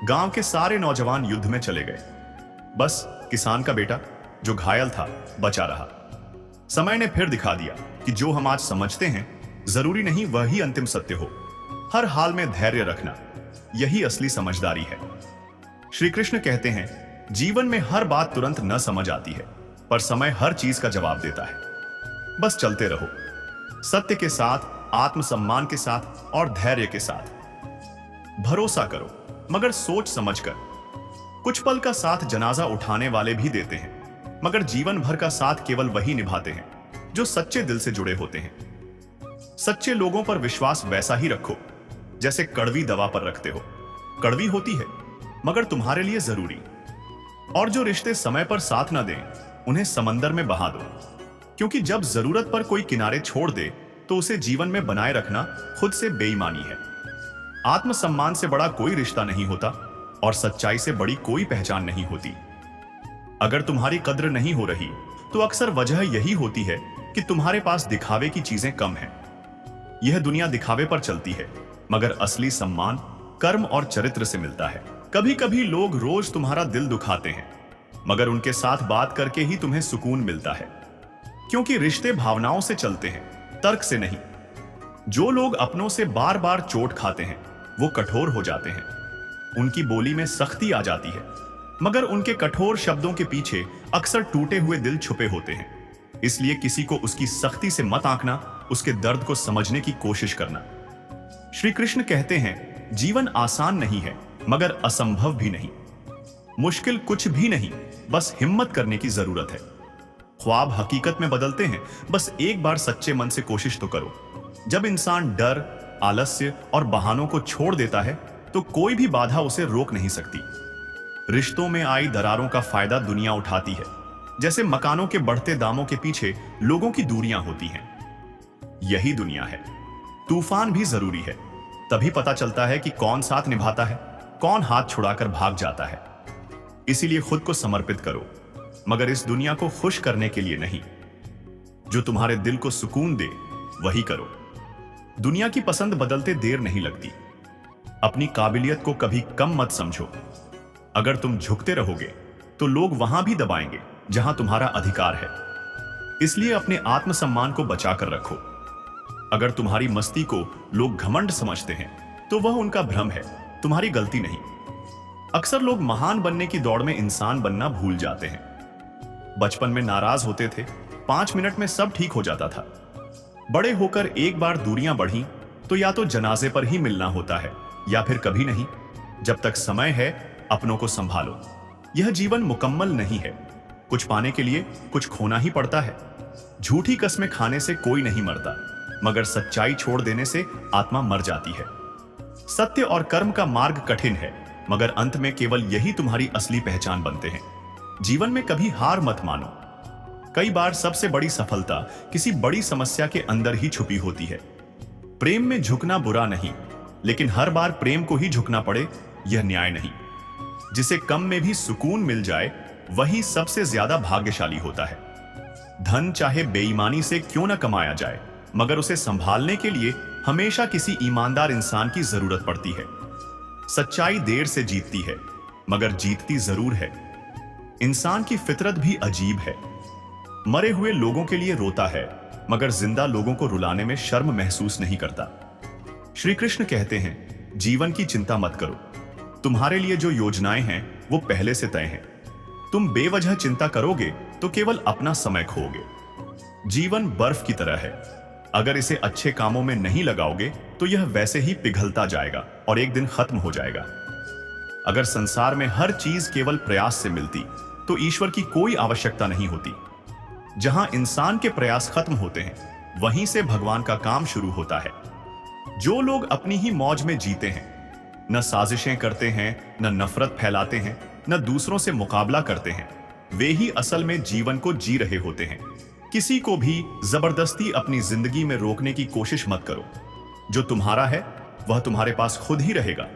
गांव के सारे नौजवान युद्ध में चले गए। बस किसान का बेटा, जो घायल था, बचा रहा। समय ने फिर दिखा दिया कि जो हम आज समझते हैं, जरूरी नहीं वही अंतिम सत्य हो। हर हाल में धैर्य रखना, यही असली समझदारी है। श्री कृष्ण कहते हैं, जीवन में हर बात तुरंत न समझ आती है, पर समय हर चीज का जवाब देता है। बस चलते रहो, सत्य के साथ, आत्मसम्मान के साथ और धैर्य के साथ। भरोसा करो, मगर सोच समझकर। कुछ पल का साथ जनाजा उठाने वाले भी देते हैं, मगर जीवन भर का साथ केवल वही निभाते हैं जो सच्चे दिल से जुड़े होते हैं। सच्चे लोगों पर विश्वास वैसा ही रखो जैसे कड़वी दवा पर रखते हो। कड़वी होती है, मगर तुम्हारे लिए जरूरी। और जो रिश्ते समय पर साथ ना दें, उन्हें समंदर में बहा दो, क्योंकि जब जरूरत पर कोई किनारे छोड़ दे तो उसे जीवन में बनाए रखना खुद से बेईमानी है। आत्मसम्मान से बड़ा कोई रिश्ता नहीं होता और सच्चाई से बड़ी कोई पहचान नहीं होती। अगर तुम्हारी कद्र नहीं हो रही तो अक्सर वजह यही होती है कि तुम्हारे पास दिखावे की चीजें कम हैं। यह दुनिया दिखावे पर चलती है, मगर असली सम्मान कर्म और चरित्र से मिलता है। कभी कभी लोग रोज तुम्हारा दिल दुखाते हैं, मगर उनके साथ बात करके ही तुम्हें सुकून मिलता है, क्योंकि रिश्ते भावनाओं से चलते हैं, तर्क से नहीं। जो लोग अपनों से बार बार चोट खाते हैं वो कठोर हो जाते हैं। उनकी बोली में सख्ती आ जाती है, मगर उनके कठोर शब्दों के पीछे अक्सर टूटे हुए दिल छुपे होते हैं। इसलिए किसी को उसकी सख्ती से मत आंकना, उसके दर्द को समझने की कोशिश करना। श्री कृष्ण कहते हैं, जीवन आसान नहीं है, मगर असंभव भी नहीं। मुश्किल कुछ भी नहीं, बस हिम्मत करने की जरूरत है। ख्वाब हकीकत में बदलते हैं, बस एक बार सच्चे मन से कोशिश तो करो। जब इंसान डर, आलस्य और बहानों को छोड़ देता है तो कोई भी बाधा उसे रोक नहीं सकती। रिश्तों में आई दरारों का फायदा दुनिया उठाती है, जैसे मकानों के बढ़ते दामों के पीछे लोगों की दूरियां होती हैं। यही दुनिया है। तूफान भी जरूरी है, तभी पता चलता है कि कौन साथ निभाता है, कौन हाथ छुड़ाकर भाग जाता है। इसीलिए खुद को समर्पित करो, मगर इस दुनिया को खुश करने के लिए नहीं। जो तुम्हारे दिल को सुकून दे वही करो। दुनिया की पसंद बदलते देर नहीं लगती। अपनी काबिलियत को कभी कम मत समझो। अगर तुम झुकते रहोगे तो लोग वहां भी दबाएंगे जहां तुम्हारा अधिकार है। इसलिए अपने आत्मसम्मान को बचाकर रखो। अगर तुम्हारी मस्ती को लोग घमंड समझते हैं तो वह उनका भ्रम है, तुम्हारी गलती नहीं। अक्सर लोग महान बनने की दौड़ में इंसान बनना भूल जाते हैं। बचपन में नाराज होते थे, 5 मिनट में सब ठीक हो जाता था। बड़े होकर एक बार दूरियां बढ़ी तो या तो जनाजे पर ही मिलना होता है या फिर कभी नहीं। जब तक समय है अपनों को संभालो। यह जीवन मुकम्मल नहीं है, कुछ पाने के लिए कुछ खोना ही पड़ता है। झूठी कस्में खाने से कोई नहीं मरता, मगर सच्चाई छोड़ देने से आत्मा मर जाती है। सत्य और कर्म का मार्ग कठिन है, मगर अंत में केवल यही तुम्हारी असली पहचान बनते हैं। जीवन में कभी हार मत मानो। कई बार सबसे बड़ी सफलता किसी बड़ी समस्या के अंदर ही छुपी होती है। प्रेम में झुकना बुरा नहीं, लेकिन हर बार प्रेम को ही झुकना पड़े यह न्याय नहीं। जिसे कम में भी सुकून मिल जाए वही सबसे ज्यादा भाग्यशाली होता है। धन चाहे बेईमानी से क्यों न कमाया जाए, मगर उसे संभालने के लिए हमेशा किसी ईमानदार इंसान की जरूरत पड़ती है। सच्चाई देर से जीतती है, मगर जीतती जरूर है। इंसान की फितरत भी अजीब है। मरे हुए लोगों के लिए रोता है, मगर जिंदा लोगों को रुलाने में शर्म महसूस नहीं करता। श्री कृष्ण कहते हैं, जीवन की चिंता मत करो। तुम्हारे लिए जो योजनाएं हैं वो पहले से तय हैं। तुम बेवजह चिंता करोगे तो केवल अपना समय खोओगे। जीवन बर्फ की तरह है, अगर इसे अच्छे कामों में नहीं लगाओगे तो यह वैसे ही पिघलता जाएगा और एक दिन खत्म हो जाएगा। अगर संसार में हर चीज केवल प्रयास से मिलती तो ईश्वर की कोई आवश्यकता नहीं होती। जहां इंसान के प्रयास खत्म होते हैं वहीं से भगवान का काम शुरू होता है। जो लोग अपनी ही मौज में जीते हैं, न साजिशें करते हैं, न नफरत फैलाते हैं, न दूसरों से मुकाबला करते हैं, वे ही असल में जीवन को जी रहे होते हैं। किसी को भी जबरदस्ती अपनी जिंदगी में रोकने की कोशिश मत करो। जो तुम्हारा है वह तुम्हारे पास खुद ही रहेगा,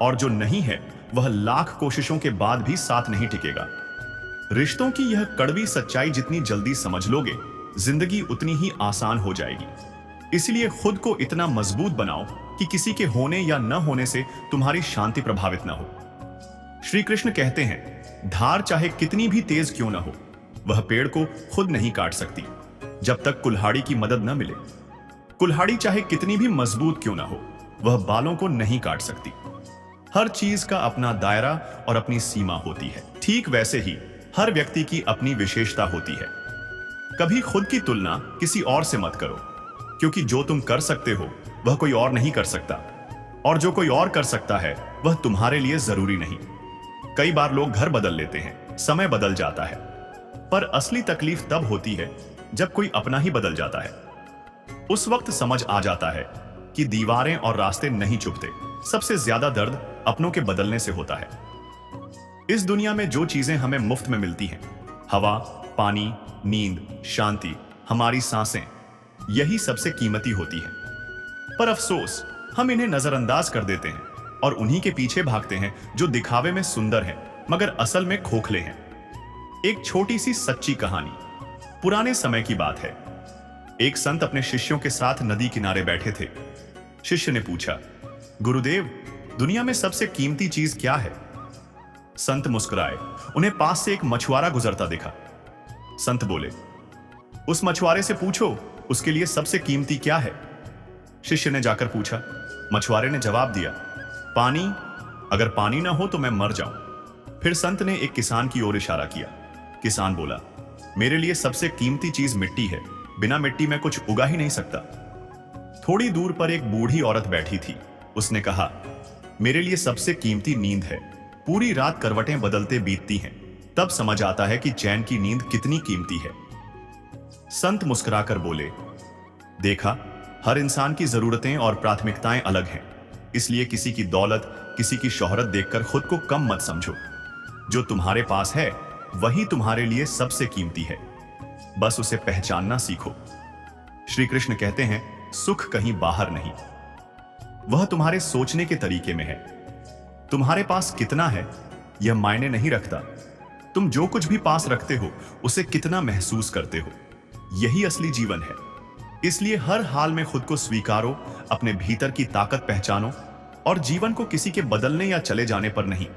और जो नहीं है वह लाख कोशिशों के बाद भी साथ नहीं टिकेगा। रिश्तों की यह कड़वी सच्चाई जितनी जल्दी समझ लोगे, जिंदगी उतनी ही आसान हो जाएगी। इसलिए खुद को इतना मजबूत बनाओ कि किसी के होने या न होने से तुम्हारी शांति प्रभावित न हो। श्री कृष्ण कहते हैं, धार चाहे कितनी भी तेज क्यों न हो, वह पेड़ को खुद नहीं काट सकती जब तक कुल्हाड़ी की मदद न मिले। कुल्हाड़ी चाहे कितनी भी मजबूत क्यों न हो, वह बालों को नहीं काट सकती। हर चीज का अपना दायरा और अपनी सीमा होती है। ठीक वैसे ही हर व्यक्ति की अपनी विशेषता होती है। कभी खुद की तुलना किसी और से मत करो, क्योंकि जो तुम कर सकते हो वह कोई और नहीं कर सकता, और जो कोई और कर सकता है वह तुम्हारे लिए जरूरी नहीं। कई बार लोग घर बदल लेते हैं, समय बदल जाता है, पर असली तकलीफ तब होती है जब कोई अपना ही बदल जाता है। उस वक्त समझ आ जाता है कि दीवारें और रास्ते नहीं चुभते। सबसे ज्यादा दर्द अपनों के बदलने से होता है। इस दुनिया में जो चीजें हमें मुफ्त में मिलती हैं, हवा, पानी, नींद, शांति, हमारी सांसें, यही सबसे कीमती होती हैं। पर अफसोस हम इन्हें नजरअंदाज कर देते हैं और उन्हीं के पीछे भागते हैं जो दिखावे में सुंदर हैं मगर असल में खोखले हैं। एक छोटी सी सच्ची कहानी, पुराने समय की बात है। एक संत अपने शिष्यों के साथ नदी किनारे बैठे थे। शिष्य ने पूछा, गुरुदेव, दुनिया में सबसे कीमती चीज क्या है? संत मुस्कुराए। उन्हें पास से एक मछुआरा गुजरता दिखा। संत बोले, उस मछुआरे से पूछो उसके लिए सबसे कीमती क्या है? शिष्य ने जाकर पूछा। मछुआरे ने जवाब दिया, पानी। अगर पानी ना हो तो मैं मर जाऊं। फिर संत ने एक किसान की ओर इशारा किया। किसान बोला, मेरे लिए सबसे कीमती चीज मिट्टी है, बिना मिट्टी में कुछ उगा ही नहीं सकता। थोड़ी दूर पर एक बूढ़ी औरत बैठी थी। उसने कहा, मेरे लिए सबसे कीमती नींद है, पूरी रात करवटें बदलते बीतती हैं, तब समझ आता है कि चैन की नींद कितनी कीमती है। संत मुस्कुराकर बोले, देखा, हर इंसान की जरूरतें और प्राथमिकताएं अलग हैं, इसलिए किसी की दौलत, किसी की शोहरत देखकर खुद को कम मत समझो। जो तुम्हारे पास है वही तुम्हारे लिए सबसे कीमती है, बस उसे पहचानना सीखो। श्री कृष्ण कहते हैं, सुख कहीं बाहर नहीं, वह तुम्हारे सोचने के तरीके में है। तुम्हारे पास कितना है यह मायने नहीं रखता, तुम जो कुछ भी पास रखते हो उसे कितना महसूस करते हो, यही असली जीवन है। इसलिए हर हाल में खुद को स्वीकारो, अपने भीतर की ताकत पहचानो और जीवन को किसी के बदलने या चले जाने पर नहीं,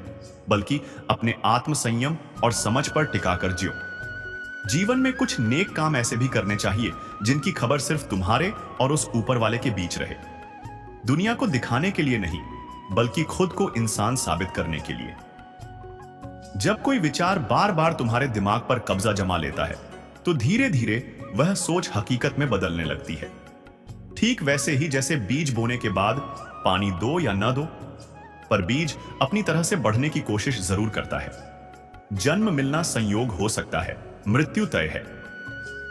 बल्कि अपने आत्म संयम और समझ पर टिकाकर जियो। जीवन में कुछ नेक काम ऐसे भी करने चाहिए जिनकी खबर सिर्फ तुम्हारे और उस ऊपर वाले के बीच रहे। दुनिया को दिखाने के लिए नहीं, बल्कि खुद को इंसान साबित करने के लिए। जब कोई विचार बार बार तुम्हारे दिमाग पर कब्जा जमा लेता है तो धीरे धीरे वह सोच हकीकत में बदलने लगती है। ठीक वैसे ही जैसे बीज बोने के बाद पानी दो या न दो, पर बीज अपनी तरह से बढ़ने की कोशिश जरूर करता है। जन्म मिलना संयोग हो सकता है, मृत्यु तय है,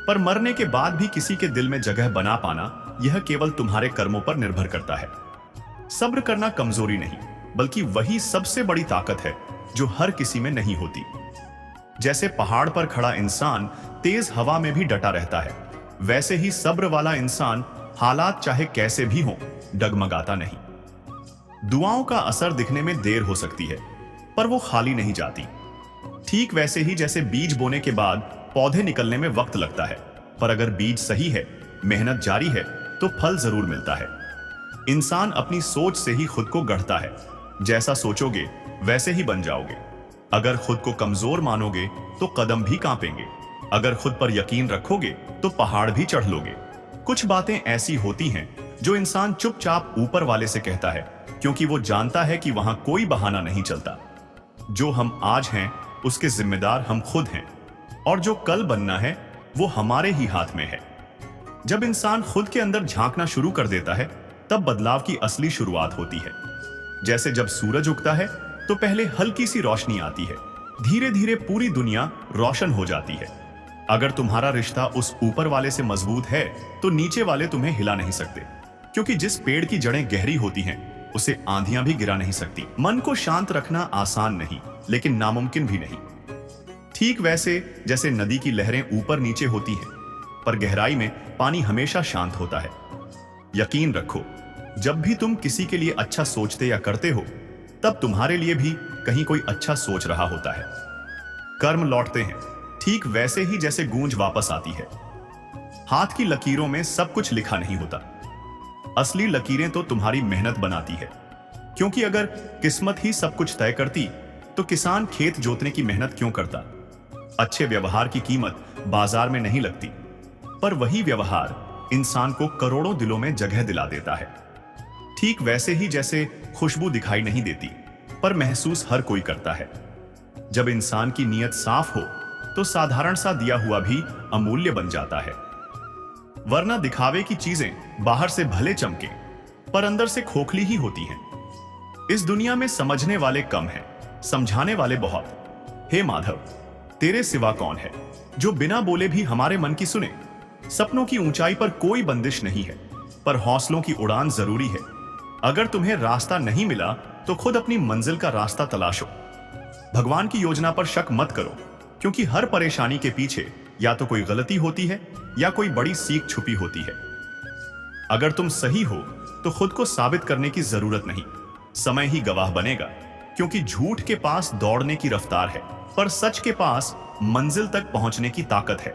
पर मरने के बाद भी किसी के दिल में जगह बना पाना यह केवल तुम्हारे कर्मों पर निर्भर करता है। सब्र करना कमजोरी नहीं, बल्कि वही सबसे बड़ी ताकत है जो हर किसी में नहीं होती। जैसे पहाड़ पर खड़ा इंसान तेज हवा में भी डटा रहता है, वैसे ही सब्र वाला इंसान हालात चाहे कैसे भी हों डगमगाता नहीं। दुआओं का असर दिखने में देर हो सकती है, पर वो खाली नहीं जाती। ठीक वैसे ही जैसे बीज बोने के बाद पौधे निकलने में वक्त लगता है, पर अगर बीज सही है, मेहनत जारी है, तो फल जरूर मिलता है। इंसान अपनी सोच से ही खुद को गढ़ता है। जैसा सोचोगे वैसे ही बन जाओगे। अगर खुद को कमजोर मानोगे तो कदम भी कांपेंगे। अगर खुद पर यकीन रखोगे तो पहाड़ भी चढ़ लोगे। कुछ बातें ऐसी होती हैं जो इंसान चुपचाप ऊपर वाले से कहता है, क्योंकि वो जानता है कि वहां कोई बहाना नहीं चलता। जो हम आज हैं उसके जिम्मेदार हम खुद हैं, और जो कल बनना है वो हमारे ही हाथ में है। जब इंसान खुद के अंदर झांकना शुरू कर देता है तब बदलाव की असली शुरुआत होती है। जैसे जब सूरज उगता है तो पहले हल्की सी रोशनी आती है, धीरे धीरे पूरी दुनिया रोशन हो जाती है। अगर तुम्हारा रिश्ता उस ऊपर वाले से मजबूत है तो नीचे वाले तुम्हें हिला नहीं सकते, क्योंकि जिस पेड़ की जड़ें गहरी होती हैं उसे आंधियां भी गिरा नहीं सकती। मन को शांत रखना आसान नहीं, लेकिन नामुमकिन भी नहीं। ठीक वैसे जैसे नदी की लहरें ऊपर नीचे होती हैं, पर गहराई में पानी हमेशा शांत होता है। यकीन रखो, जब भी तुम किसी के लिए अच्छा सोचते या करते हो, तब तुम्हारे लिए भी कहीं कोई अच्छा सोच रहा होता है। कर्म लौटते हैं, ठीक वैसे ही जैसे गूंज वापस आती है। हाथ की लकीरों में सब कुछ लिखा नहीं होता। असली लकीरें तो तुम्हारी मेहनत बनाती है, क्योंकि अगर किस्मत ही सब कुछ तय करती तो किसान खेत जोतने की मेहनत क्यों करता। अच्छे व्यवहार की कीमत बाजार में नहीं लगती, पर वही व्यवहार इंसान को करोड़ों दिलों में जगह दिला देता है। ठीक वैसे ही जैसे खुशबू दिखाई नहीं देती, पर महसूस हर कोई करता है। जब इंसान की नीयत साफ हो तो साधारण सा दिया हुआ भी अमूल्य बन जाता है। वरना दिखावे की चीजें बाहर से भले चमके, पर अंदर से खोखली ही होती हैं। इस दुनिया में समझने वाले कम हैं, समझाने वाले बहुत। हे माधव, तेरे सिवा कौन है जो बिना बोले भी हमारे मन की सुने। सपनों की ऊंचाई पर कोई बंदिश नहीं है, पर हौसलों की उड़ान जरूरी है। अगर तुम्हें रास्ता नहीं मिला तो खुद अपनी मंजिल का रास्ता तलाशो। भगवान की योजना पर शक मत करो, क्योंकि हर परेशानी के पीछे या तो कोई गलती होती है या कोई बड़ी सीख छुपी होती है। अगर तुम सही हो तो खुद को साबित करने की जरूरत नहीं, समय ही गवाह बनेगा। क्योंकि झूठ के पास दौड़ने की रफ्तार है, पर सच के पास मंजिल तक पहुंचने की ताकत है।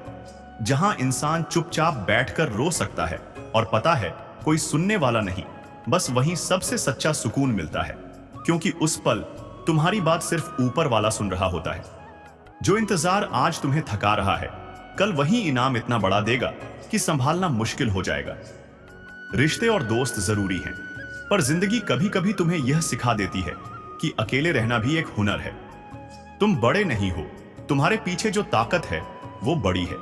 जहां इंसान चुपचाप बैठकर रो सकता है और पता है कोई सुनने वाला नहीं, बस वहीं सबसे सच्चा सुकून मिलता है। क्योंकि उस पल तुम्हारी बात सिर्फ ऊपर वाला सुन रहा होता है। जो इंतजार आज तुम्हें थका रहा है, कल वही इनाम इतना बड़ा देगा कि संभालना मुश्किल हो जाएगा। रिश्ते और दोस्त जरूरी हैं, पर जिंदगी कभी कभी तुम्हें यह सिखा देती है कि अकेले रहना भी एक हुनर है। तुम बड़े नहीं हो, तुम्हारे पीछे जो ताकत है वो बड़ी है।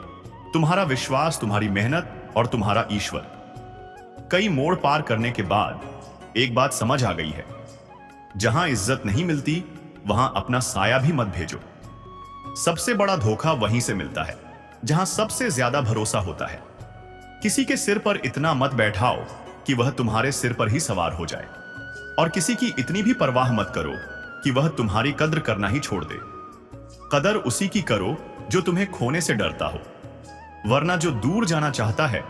तुम्हारा विश्वास, तुम्हारी मेहनत और तुम्हारा ईश्वर। कई मोड़ पार करने के बाद एक बात समझ आ गई है, जहां इज्जत नहीं मिलती वहां अपना साया भी मत भेजो। सबसे बड़ा धोखा वहीं से मिलता है जहां सबसे ज्यादा भरोसा होता है। किसी के सिर पर इतना मत बैठाओ कि वह तुम्हारे सिर पर ही सवार हो जाए, और किसी की इतनी भी परवाह मत करो कि वह तुम्हारी कद्र करना ही छोड़ दे। कदर उसी की करो जो तुम्हें खोने से डरता हो, वरना जो दूर जाना चाहता है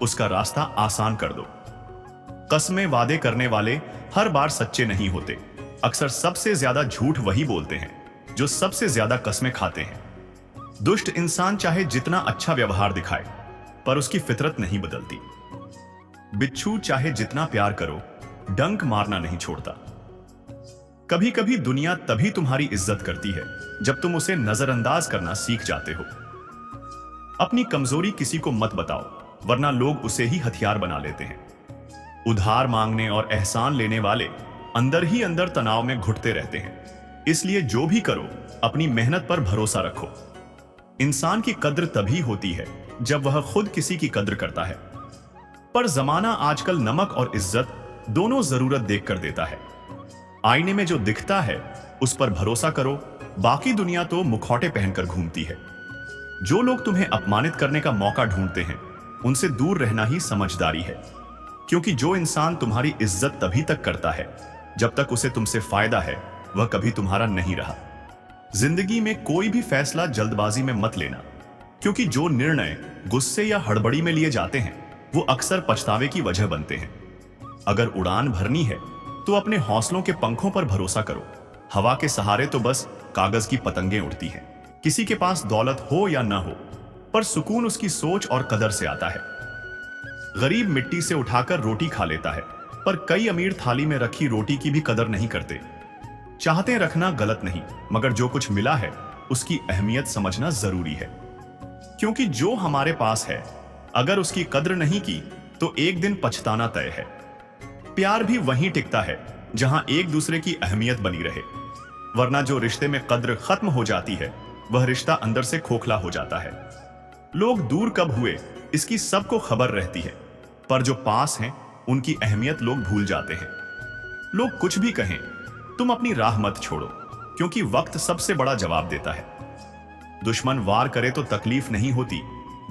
उसका रास्ता आसान कर दो। कस्में वादे करने वाले हर बार सच्चे नहीं होते। अक्सर सबसे ज्यादा झूठ वही बोलते हैं जो सबसे ज्यादा कस्में खाते हैं। दुष्ट इंसान चाहे जितना अच्छा व्यवहार दिखाए, पर उसकी फितरत नहीं बदलती। बिच्छू चाहे जितना प्यार करो, डंक मारना नहीं छोड़ता। कभी कभी दुनिया तभी तुम्हारी इज्जत करती है जब तुम उसे नजरअंदाज करना सीख जाते हो। अपनी कमजोरी किसी को मत बताओ, वरना लोग उसे ही हथियार बना लेते हैं। उधार मांगने और एहसान लेने वाले अंदर ही अंदर तनाव में घुटते रहते हैं। इसलिए जो भी करो, अपनी मेहनत पर भरोसा रखो। इंसान की कद्र तभी होती है जब वह खुद किसी की कद्र करता है। पर जमाना आजकल नमक और इज्जत दोनों जरूरत देखकर देता है। आईने में जो दिखता है उस पर भरोसा करो, बाकी दुनिया तो मुखौटे पहनकर घूमती है। जो लोग तुम्हें अपमानित करने का मौका ढूंढते हैं, उनसे दूर रहना ही समझदारी है। क्योंकि जो इंसान तुम्हारी इज्जत तभी तक करता है जब तक उसे तुमसे फायदा है, वह कभी तुम्हारा नहीं रहा। जिंदगी में कोई भी फैसला जल्दबाजी में मत लेना, क्योंकि जो निर्णय गुस्से या हड़बड़ी में लिए जाते हैं वो अक्सर पछतावे की वजह बनते हैं। अगर उड़ान भरनी है तो अपने हौसलों के पंखों पर भरोसा करो। हवा के सहारे तो बस कागज की पतंगें उड़ती हैं। किसी के पास दौलत हो या ना हो, पर सुकून उसकी सोच और कदर से आता है। गरीब मिट्टी से उठाकर रोटी खा लेता है, पर कई अमीर थाली में रखी रोटी की भी कदर नहीं करते। चाहते रखना गलत नहीं, मगर जो कुछ मिला है उसकी अहमियत समझना जरूरी है। क्योंकि जो हमारे पास है, अगर उसकी कद्र नहीं की तो एक दिन पछताना तय है। प्यार भी वहीं टिकता है जहां एक दूसरे की अहमियत बनी रहे, वरना जो रिश्ते में कद्र खत्म हो जाती है वह रिश्ता अंदर से खोखला हो जाता है। लोग दूर कब हुए इसकी सबको खबर रहती है, पर जो पास हैं उनकी अहमियत लोग भूल जाते हैं। लोग कुछ भी कहें, तुम अपनी राह मत छोड़ो, क्योंकि वक्त सबसे बड़ा जवाब देता है। दुश्मन वार करे तो तकलीफ नहीं होती,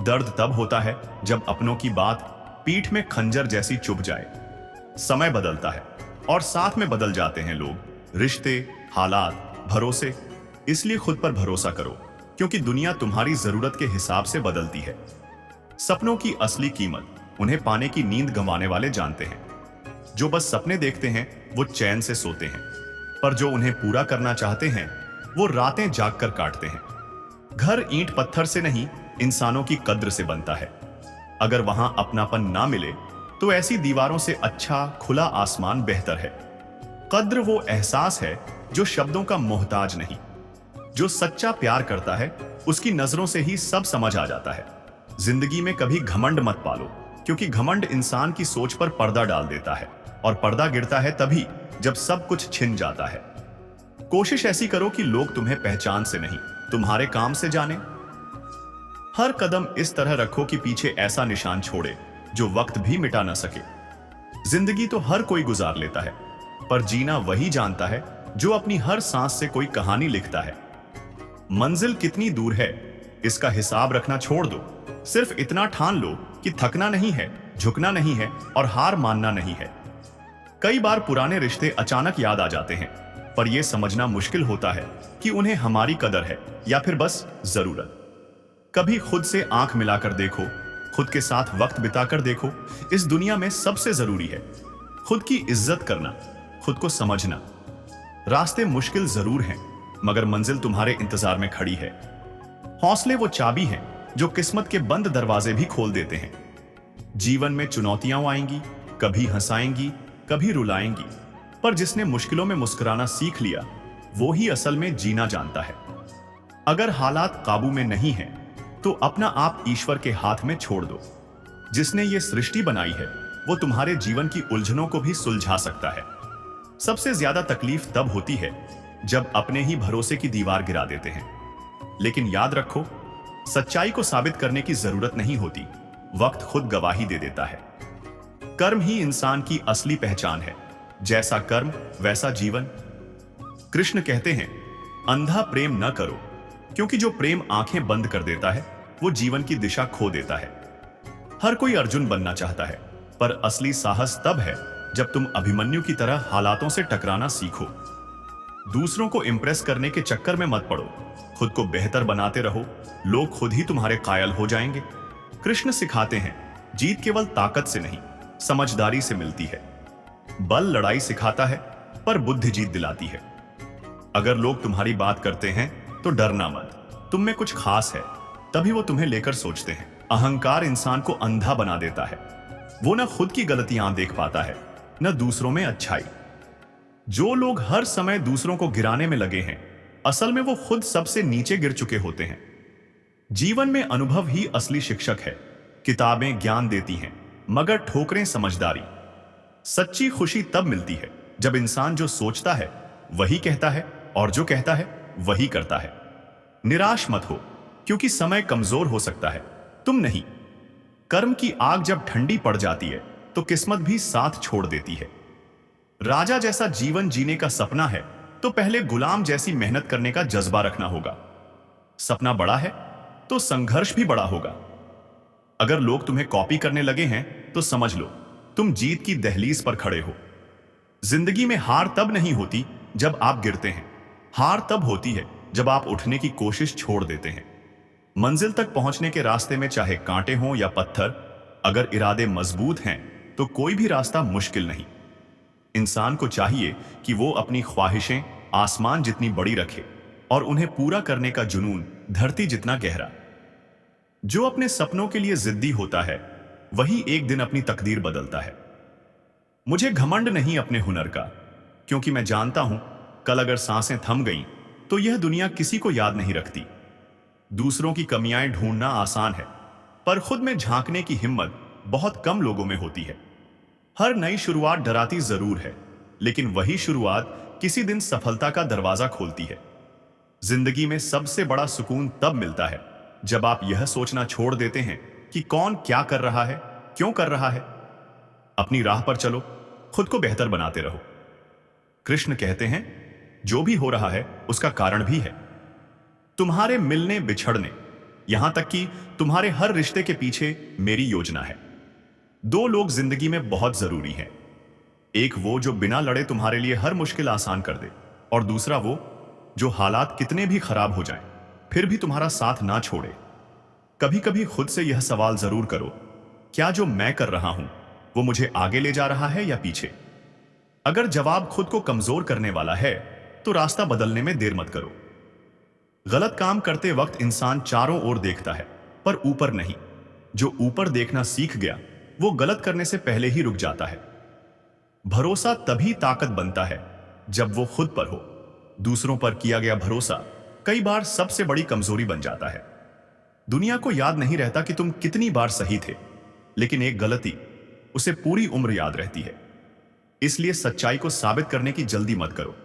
दर्द तब होता है जब अपनों की बात पीठ में खंजर जैसी चुभ जाए। समय बदलता है और साथ में बदल जाते हैं लोग, रिश्ते, हालात, भरोसे। इसलिए खुद पर भरोसा करो, क्योंकि दुनिया तुम्हारी जरूरत के हिसाब से बदलती है। सपनों की असली कीमत उन्हें पाने की नींद गंवाने वाले जानते हैं। जो बस सपने देखते हैं वो चैन से सोते हैं, पर जो उन्हें पूरा करना चाहते हैं वो रातें जागकर काटते हैं। घर ईंट पत्थर से नहीं, इंसानों की कद्र से बनता है। अगर वहां अपनापन ना मिले तो ऐसी दीवारों से अच्छा खुला आसमान बेहतर है। कद्र वो एहसास है जो शब्दों का मोहताज नहीं। जो सच्चा प्यार करता है उसकी नजरों से ही सब समझ आ जाता है। जिंदगी में कभी घमंड मत पालो, क्योंकि घमंड इंसान की सोच पर पर्दा डाल देता है, और पर्दा गिरता है तभी जब सब कुछ छिन जाता है। कोशिश ऐसी करो कि लोग तुम्हें पहचान से नहीं, तुम्हारे काम से जाने। हर कदम इस तरह रखो कि पीछे ऐसा निशान छोड़े जो वक्त भी मिटा ना सके। जिंदगी तो हर कोई गुजार लेता है, पर जीना वही जानता है जो अपनी हर सांस से कोई कहानी लिखता है। मंजिल कितनी दूर है इसका हिसाब रखना छोड़ दो। सिर्फ इतना ठान लो कि थकना नहीं है, झुकना नहीं है और हार मानना नहीं है। कई बार पुराने रिश्ते अचानक याद आ जाते हैं, पर यह समझना मुश्किल होता है कि उन्हें हमारी कदर है या फिर बस जरूरत। कभी खुद से आंख मिलाकर देखो, खुद के साथ वक्त बिताकर देखो। इस दुनिया में सबसे जरूरी है खुद की इज्जत करना, खुद को समझना। रास्ते मुश्किल जरूर हैं, मगर मंजिल तुम्हारे इंतजार में खड़ी है। हौसले वो चाबी हैं जो किस्मत के बंद दरवाजे भी खोल देते हैं। जीवन में चुनौतियां आएंगी, कभी हंसाएंगी, कभी रुलाएंगी, पर जिसने मुश्किलों में मुस्कुराना सीख लिया वो ही असल में जीना जानता है। अगर हालात काबू में नहीं है तो अपना आप ईश्वर के हाथ में छोड़ दो। जिसने ये सृष्टि बनाई है वो तुम्हारे जीवन की उलझनों को भी सुलझा सकता है। सबसे ज्यादा तकलीफ तब होती है जब अपने ही भरोसे की दीवार गिरा देते हैं। लेकिन याद रखो, सच्चाई को साबित करने की जरूरत नहीं होती, वक्त खुद गवाही दे देता है। कर्म ही इंसान की असली पहचान है। जैसा कर्म वैसा जीवन। कृष्ण कहते हैं, अंधा प्रेम न करो, क्योंकि जो प्रेम आंखें बंद कर देता है वो जीवन की दिशा खो देता है। हर कोई अर्जुन बनना चाहता है, पर असली साहस तब है जब तुम अभिमन्यु की तरह हालातों से टकराना सीखो। दूसरों को इंप्रेस करने के चक्कर में मत पड़ो, खुद को बेहतर बनाते रहो, लोग खुद ही तुम्हारे कायल हो जाएंगे। कृष्ण सिखाते हैं, जीत केवल ताकत से नहीं, समझदारी से मिलती है। बल लड़ाई सिखाता है, पर बुद्धि जीत दिलाती है। अगर लोग तुम्हारी बात करते हैं तो डरना मत, तुम में कुछ खास है, तभी वो तुम्हें लेकर सोचते हैं। अहंकार इंसान को अंधा बना देता है। वो न खुद की गलतियां देख पाता है, न दूसरों में अच्छाई। जो लोग हर समय दूसरों को गिराने में लगे हैं, असल में वो खुद सबसे नीचे गिर चुके होते हैं। जीवन में अनुभव ही असली शिक्षक है। किताबें ज्ञान देती हैं, मगर ठोकरें समझदारी। सच्ची खुशी तब मिलती है जब इंसान जो सोचता है वही कहता है और जो कहता है वही करता है। निराश मत हो, क्योंकि समय कमजोर हो सकता है, तुम नहीं। कर्म की आग जब ठंडी पड़ जाती है तो किस्मत भी साथ छोड़ देती है। राजा जैसा जीवन जीने का सपना है तो पहले गुलाम जैसी मेहनत करने का जज्बा रखना होगा। सपना बड़ा है तो संघर्ष भी बड़ा होगा। अगर लोग तुम्हें कॉपी करने लगे हैं तो समझ लो तुम जीत की दहलीज पर खड़े हो। जिंदगी में हार तब नहीं होती जब आप गिरते हैं, हार तब होती है जब आप उठने की कोशिश छोड़ देते हैं। मंजिल तक पहुंचने के रास्ते में चाहे कांटे हों या पत्थर, अगर इरादे मजबूत हैं तो कोई भी रास्ता मुश्किल नहीं। इंसान को चाहिए कि वो अपनी ख्वाहिशें आसमान जितनी बड़ी रखे और उन्हें पूरा करने का जुनून धरती जितना गहरा। जो अपने सपनों के लिए जिद्दी होता है वही एक दिन अपनी तकदीर बदलता है। मुझे घमंड नहीं अपने हुनर का, क्योंकि मैं जानता हूं कल अगर सांसें थम गईं तो यह दुनिया किसी को याद नहीं रखती। दूसरों की कमियां ढूंढना आसान है, पर खुद में झांकने की हिम्मत बहुत कम लोगों में होती है। हर नई शुरुआत डराती जरूर है, लेकिन वही शुरुआत किसी दिन सफलता का दरवाजा खोलती है। जिंदगी में सबसे बड़ा सुकून तब मिलता है जब आप यह सोचना छोड़ देते हैं कि कौन क्या कर रहा है, क्यों कर रहा है। अपनी राह पर चलो, खुद को बेहतर बनाते रहो। कृष्ण कहते हैं, जो भी हो रहा है उसका कारण भी है। तुम्हारे मिलने बिछड़ने, यहां तक कि तुम्हारे हर रिश्ते के पीछे मेरी योजना है। दो लोग जिंदगी में बहुत जरूरी हैं। एक वो जो बिना लड़े तुम्हारे लिए हर मुश्किल आसान कर दे, और दूसरा वो जो हालात कितने भी खराब हो जाएं, फिर भी तुम्हारा साथ ना छोड़े। कभी कभी खुद से यह सवाल जरूर करो, क्या जो मैं कर रहा हूं वो मुझे आगे ले जा रहा है या पीछे? अगर जवाब खुद को कमजोर करने वाला है तो रास्ता बदलने में देर मत करो। गलत काम करते वक्त इंसान चारों ओर देखता है, पर ऊपर नहीं। जो ऊपर देखना सीख गया वो गलत करने से पहले ही रुक जाता है। भरोसा तभी ताकत बनता है जब वो खुद पर हो। दूसरों पर किया गया भरोसा कई बार सबसे बड़ी कमजोरी बन जाता है। दुनिया को याद नहीं रहता कि तुम कितनी बार सही थे, लेकिन एक गलती उसे पूरी उम्र याद रहती है। इसलिए सच्चाई को साबित करने की जल्दी मत करो।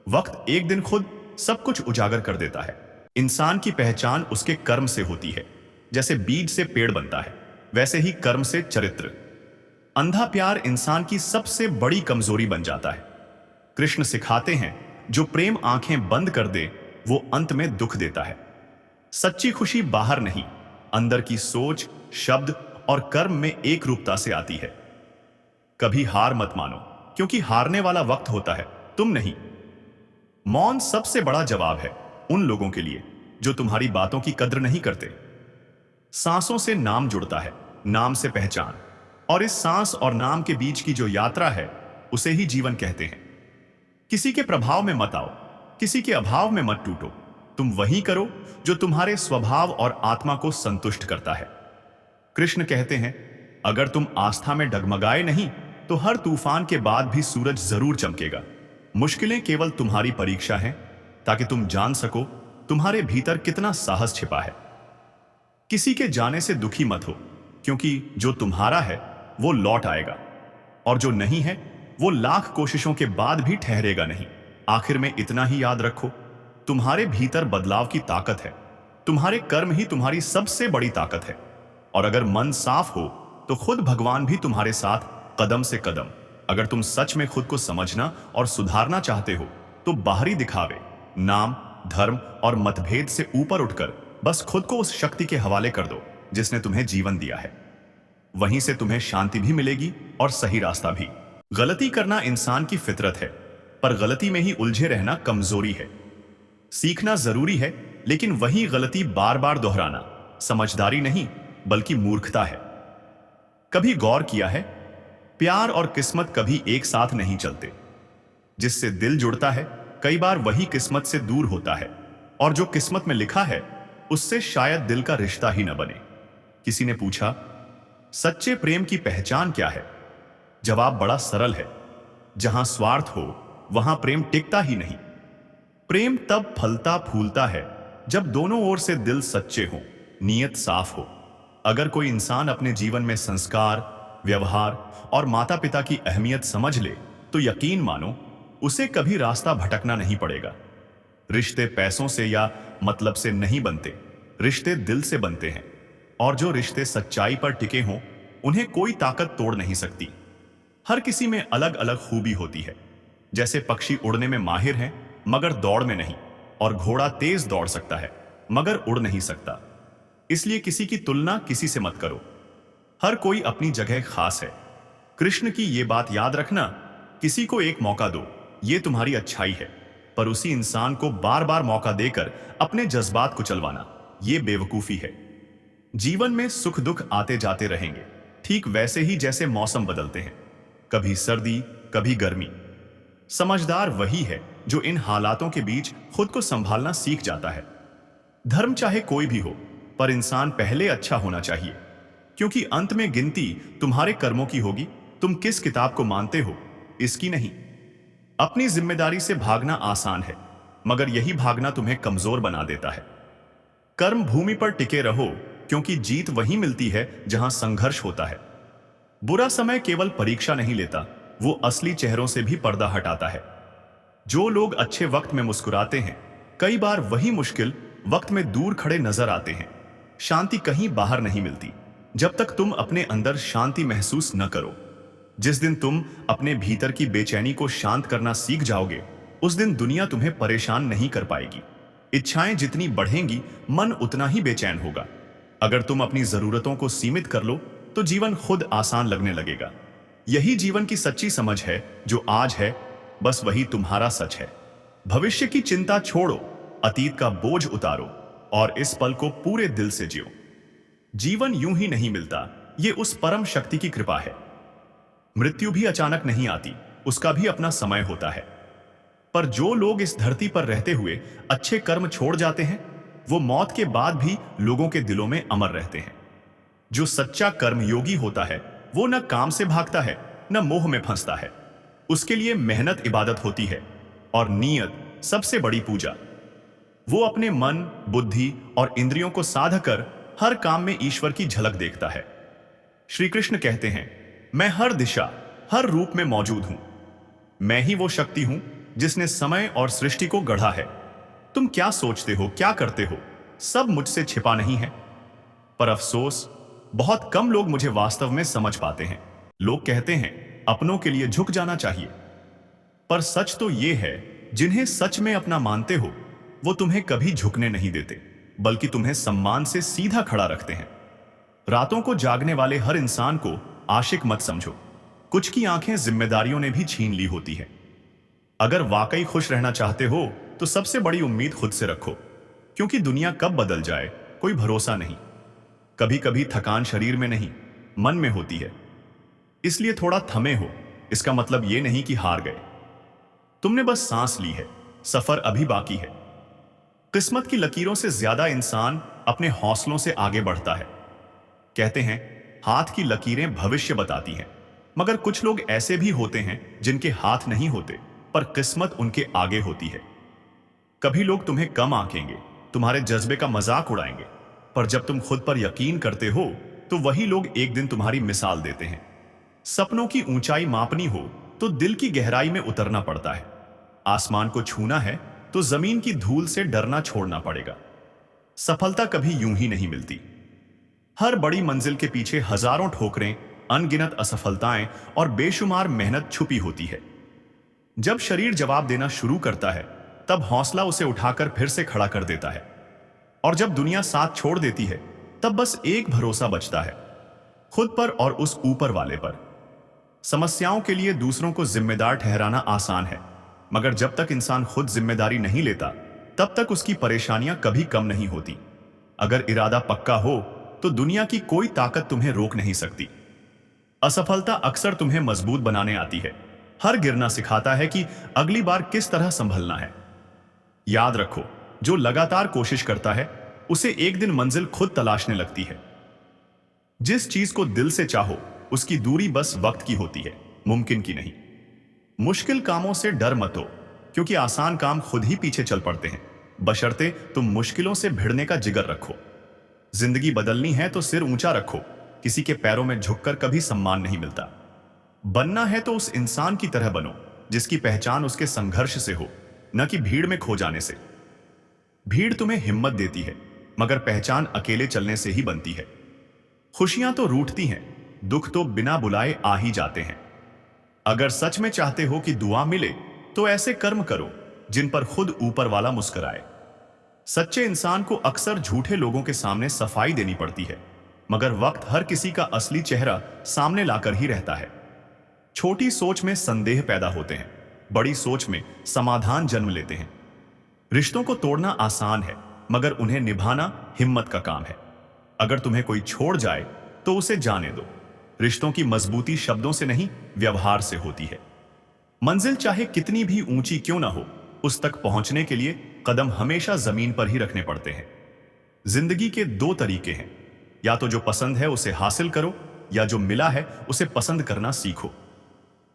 वक्त एक दिन खुद सब कुछ उजागर कर देता है। इंसान की पहचान उसके कर्म से होती है। जैसे बीज से पेड़ बनता है, वैसे ही कर्म से चरित्र। अंधा प्यार इंसान की सबसे बड़ी कमजोरी बन जाता है। कृष्ण सिखाते हैं, जो प्रेम आंखें बंद कर दे वो अंत में दुख देता है। सच्ची खुशी बाहर नहीं, अंदर की सोच, शब्द और कर्म में एक रूपता से आती है। कभी हार मत मानो, क्योंकि हारने वाला वक्त होता है, तुम नहीं। मौन सबसे बड़ा जवाब है उन लोगों के लिए जो तुम्हारी बातों की कद्र नहीं करते। सांसों से नाम जुड़ता है, नाम से पहचान, और इस सांस और नाम के बीच की जो यात्रा है उसे ही जीवन कहते हैं। किसी के प्रभाव में मत आओ, किसी के अभाव में मत टूटो। तुम वही करो जो तुम्हारे स्वभाव और आत्मा को संतुष्ट करता है। कृष्ण कहते हैं, अगर तुम आस्था में डगमगाए नहीं तो हर तूफान के बाद भी सूरज जरूर चमकेगा। मुश्किलें केवल तुम्हारी परीक्षा हैं, ताकि तुम जान सको तुम्हारे भीतर कितना साहस छिपा है। किसी के जाने से दुखी मत हो, क्योंकि जो तुम्हारा है वो लौट आएगा, और जो नहीं है वो लाख कोशिशों के बाद भी ठहरेगा नहीं। आखिर में इतना ही याद रखो, तुम्हारे भीतर बदलाव की ताकत है। तुम्हारे कर्म ही तुम्हारी सबसे बड़ी ताकत है। और अगर मन साफ हो तो खुद भगवान भी तुम्हारे साथ कदम से कदम। अगर तुम सच में खुद को समझना और सुधारना चाहते हो तो बाहरी दिखावे, नाम, धर्म और मतभेद से ऊपर उठकर बस खुद को उस शक्ति के हवाले कर दो जिसने तुम्हें जीवन दिया है। वहीं से तुम्हें शांति भी मिलेगी और सही रास्ता भी। गलती करना इंसान की फितरत है, पर गलती में ही उलझे रहना कमजोरी है। सीखना जरूरी है, लेकिन वही गलती बार बार दोहराना समझदारी नहीं बल्कि मूर्खता है। कभी गौर किया है, प्यार और किस्मत कभी एक साथ नहीं चलते। जिससे दिल जुड़ता है कई बार वही किस्मत से दूर होता है, और जो किस्मत में लिखा है उससे शायद दिल का रिश्ता ही न बने। किसी ने पूछा, सच्चे प्रेम की पहचान क्या है? जवाब बड़ा सरल है, जहां स्वार्थ हो वहां प्रेम टिकता ही नहीं। प्रेम तब फलता फूलता है जब दोनों ओर से दिल सच्चे हों, नीयत साफ हो। अगर कोई इंसान अपने जीवन में संस्कार, व्यवहार और माता पिता की अहमियत समझ ले तो यकीन मानो उसे कभी रास्ता भटकना नहीं पड़ेगा। रिश्ते पैसों से या मतलब से नहीं बनते, रिश्ते दिल से बनते हैं। और जो रिश्ते सच्चाई पर टिके हों, उन्हें कोई ताकत तोड़ नहीं सकती। हर किसी में अलग अलग खूबी होती है। जैसे पक्षी उड़ने में माहिर हैं मगर दौड़ में नहीं, और घोड़ा तेज दौड़ सकता है मगर उड़ नहीं सकता। इसलिए किसी की तुलना किसी से मत करो। हर कोई अपनी जगह खास है। कृष्ण की ये बात याद रखना, किसी को एक मौका दो, ये तुम्हारी अच्छाई है, पर उसी इंसान को बार बार मौका देकर अपने जज्बात को चलवाना, ये बेवकूफी है। जीवन में सुख दुख आते जाते रहेंगे, ठीक वैसे ही जैसे मौसम बदलते हैं, कभी सर्दी कभी गर्मी। समझदार वही है जो इन हालातों के बीच खुद को संभालना सीख जाता है। धर्म चाहे कोई भी हो, पर इंसान पहले अच्छा होना चाहिए, क्योंकि अंत में गिनती तुम्हारे कर्मों की होगी। तुम किस किताब को मानते हो, इसकी नहीं। अपनी जिम्मेदारी से भागना आसान है, मगर यही भागना तुम्हें कमजोर बना देता है। कर्म भूमि पर टिके रहो, क्योंकि जीत वहीं मिलती है जहां संघर्ष होता है। बुरा समय केवल परीक्षा नहीं लेता, वो असली चेहरों से भी पर्दा हटाता है। जो लोग अच्छे वक्त में मुस्कुराते हैं, कई बार वही मुश्किल वक्त में दूर खड़े नजर आते हैं। शांति कहीं बाहर नहीं मिलती जब तक तुम अपने अंदर शांति महसूस न करो। जिस दिन तुम अपने भीतर की बेचैनी को शांत करना सीख जाओगे, उस दिन दुनिया तुम्हें परेशान नहीं कर पाएगी। इच्छाएं जितनी बढ़ेंगी, मन उतना ही बेचैन होगा। अगर तुम अपनी जरूरतों को सीमित कर लो, तो जीवन खुद आसान लगने लगेगा। यही जीवन की सच्ची समझ है। जो आज है, बस वही तुम्हारा सच है। भविष्य की चिंता छोड़ो, अतीत का बोझ उतारो और इस पल को पूरे दिल से जियो। जीवन यूं ही नहीं मिलता, ये उस परम शक्ति की कृपा है। मृत्यु भी अचानक नहीं आती, उसका भी अपना समय होता है। पर जो लोग इस धरती पर रहते हुए अच्छे कर्म छोड़ जाते हैं, वो मौत के बाद भी लोगों के दिलों में अमर रहते हैं। जो सच्चा कर्म योगी होता है, वो न काम से भागता है न मोह में फंसता है। उसके लिए मेहनत इबादत होती है और नीयत सबसे बड़ी पूजा। वो अपने मन, बुद्धि और इंद्रियों को साध कर हर काम में ईश्वर की झलक देखता है। श्री कृष्ण कहते हैं, मैं हर दिशा हर रूप में मौजूद हूं। मैं ही वो शक्ति हूं जिसने समय और सृष्टि को गढ़ा है। तुम क्या सोचते हो, क्या करते हो, सब मुझसे छिपा नहीं है। पर अफसोस, बहुत कम लोग मुझे वास्तव में समझ पाते हैं। लोग कहते हैं अपनों के लिए झुक जाना चाहिए, पर सच तो यह है, जिन्हें सच में अपना मानते हो, वो तुम्हें कभी झुकने नहीं देते, बल्कि तुम्हें सम्मान से सीधा खड़ा रखते हैं। रातों को जागने वाले हर इंसान को आशिक मत समझो। कुछ की आंखें जिम्मेदारियों ने भी छीन ली होती है। अगर वाकई खुश रहना चाहते हो, तो सबसे बड़ी उम्मीद खुद से रखो, क्योंकि दुनिया कब बदल जाए कोई भरोसा नहीं। कभी कभी थकान शरीर में नहीं, मन में होती है। इसलिए थोड़ा थमे हो, इसका मतलब यह नहीं कि हार गए। तुमने बस सांस ली है, सफर अभी बाकी है। किस्मत की लकीरों से ज्यादा इंसान अपने हौसलों से आगे बढ़ता है। कहते हैं हाथ की लकीरें भविष्य बताती हैं, मगर कुछ लोग ऐसे भी होते हैं जिनके हाथ नहीं होते, पर किस्मत उनके आगे होती है। कभी लोग तुम्हें कम आंकेंगे, तुम्हारे जज्बे का मजाक उड़ाएंगे, पर जब तुम खुद पर यकीन करते हो, तो वही लोग एक दिन तुम्हारी मिसाल देते हैं। सपनों की ऊंचाई मापनी हो तो दिल की गहराई में उतरना पड़ता है। आसमान को छूना है तो जमीन की धूल से डरना छोड़ना पड़ेगा। सफलता कभी यूं ही नहीं मिलती। हर बड़ी मंजिल के पीछे हजारों ठोकरें, अनगिनत असफलताएं और बेशुमार मेहनत छुपी होती है। जब शरीर जवाब देना शुरू करता है, तब हौसला उसे उठाकर फिर से खड़ा कर देता है। और जब दुनिया साथ छोड़ देती है, तब बस एक भरोसा बचता है, खुद पर और उस ऊपर वाले पर। समस्याओं के लिए दूसरों को जिम्मेदार ठहराना आसान है, मगर जब तक इंसान खुद जिम्मेदारी नहीं लेता, तब तक उसकी परेशानियां कभी कम नहीं होती। अगर इरादा पक्का हो, तो दुनिया की कोई ताकत तुम्हें रोक नहीं सकती। असफलता अक्सर तुम्हें मजबूत बनाने आती है। हर गिरना सिखाता है कि अगली बार किस तरह संभलना है। याद रखो, जो लगातार कोशिश करता है, उसे एक दिन मंजिल खुद तलाशने लगती है। जिस चीज को दिल से चाहो, उसकी दूरी बस वक्त की होती है, मुमकिन की नहीं। मुश्किल कामों से डर मत हो, क्योंकि आसान काम खुद ही पीछे चल पड़ते हैं, बशर्ते तुम मुश्किलों से भिड़ने का जिगर रखो। जिंदगी बदलनी है तो सिर ऊंचा रखो, किसी के पैरों में झुककर कभी सम्मान नहीं मिलता। बनना है तो उस इंसान की तरह बनो जिसकी पहचान उसके संघर्ष से हो, न कि भीड़ में खो जाने से। भीड़ तुम्हें हिम्मत देती है, मगर पहचान अकेले चलने से ही बनती है। खुशियां तो रूठती हैं, दुख तो बिना बुलाए आ ही जाते हैं। अगर सच में चाहते हो कि दुआ मिले तो ऐसे कर्म करो जिन पर खुद ऊपर वाला मुस्कुराए। सच्चे इंसान को अक्सर झूठे लोगों के सामने सफाई देनी पड़ती है, मगर वक्त हर किसी का असली चेहरा सामने लाकर ही रहता है। छोटी सोच में संदेह पैदा होते हैं, बड़ी सोच में समाधान जन्म लेते हैं। रिश्तों को तोड़ना आसान है, मगर उन्हें निभाना हिम्मत का काम है। अगर तुम्हें कोई छोड़ जाए तो उसे जाने दो। रिश्तों की मजबूती शब्दों से नहीं, व्यवहार से होती है। मंजिल चाहे कितनी भी ऊंची क्यों ना हो, उस तक पहुंचने के लिए कदम हमेशा जमीन पर ही रखने पड़ते हैं। जिंदगी के दो तरीके हैं, या तो जो पसंद है उसे हासिल करो, या जो मिला है उसे पसंद करना सीखो।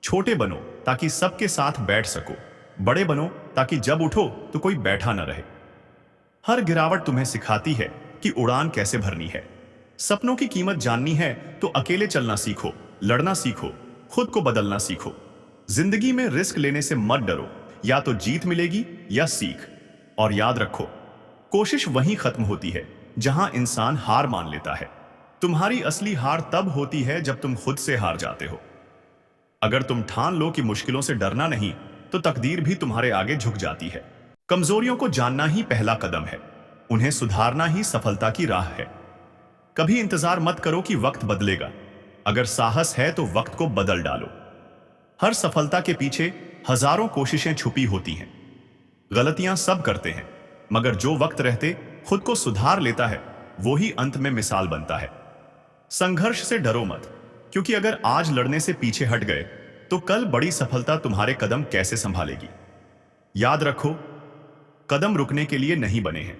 छोटे बनो ताकि सबके साथ बैठ सको, बड़े बनो ताकि जब उठो तो कोई बैठा न रहे। हर गिरावट तुम्हें सिखाती है कि उड़ान कैसे भरनी है। सपनों की कीमत जाननी है तो अकेले चलना सीखो, लड़ना सीखो, खुद को बदलना सीखो। जिंदगी में रिस्क लेने से मत डरो, या तो जीत मिलेगी या सीख। और याद रखो, कोशिश वहीं खत्म होती है जहां इंसान हार मान लेता है। तुम्हारी असली हार तब होती है जब तुम खुद से हार जाते हो। अगर तुम ठान लो कि मुश्किलों से डरना नहीं, तो तकदीर भी तुम्हारे आगे झुक जाती है। कमजोरियों को जानना ही पहला कदम है, उन्हें सुधारना ही सफलता की राह है। कभी इंतजार मत करो कि वक्त बदलेगा, अगर साहस है तो वक्त को बदल डालो। हर सफलता के पीछे हजारों कोशिशें छुपी होती हैं। गलतियां सब करते हैं, मगर जो वक्त रहते खुद को सुधार लेता है, वो ही अंत में मिसाल बनता है। संघर्ष से डरो मत, क्योंकि अगर आज लड़ने से पीछे हट गए तो कल बड़ी सफलता तुम्हारे कदम कैसे संभालेगी। याद रखो, कदम रुकने के लिए नहीं बने हैं।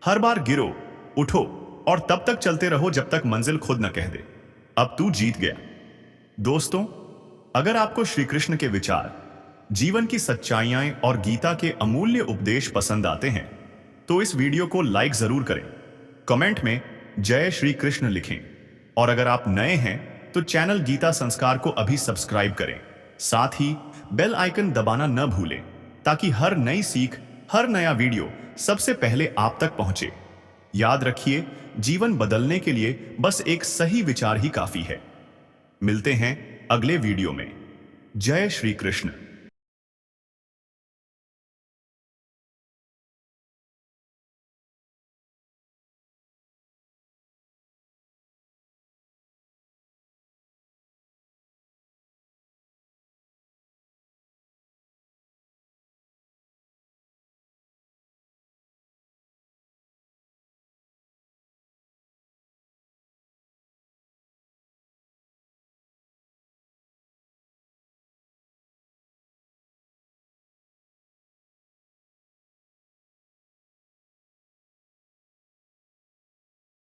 हर बार गिरो, उठो और तब तक चलते रहो जब तक मंजिल खुद न कह दे, अब तू जीत गया। दोस्तों, अगर आपको श्री कृष्ण के विचार, जीवन की सच्चाइयां और गीता के अमूल्य उपदेश पसंद आते हैं तो इस वीडियो को लाइक जरूर करें, कमेंट में जय श्री कृष्ण लिखें, और अगर आप नए हैं तो चैनल गीता संस्कार को अभी सब्सक्राइब करें। साथ ही बेल आइकन दबाना न भूलें ताकि हर नई सीख, हर नया वीडियो सबसे पहले आप तक पहुंचे। याद रखिए, जीवन बदलने के लिए बस एक सही विचार ही काफी है। मिलते हैं अगले वीडियो में। जय श्री कृष्ण।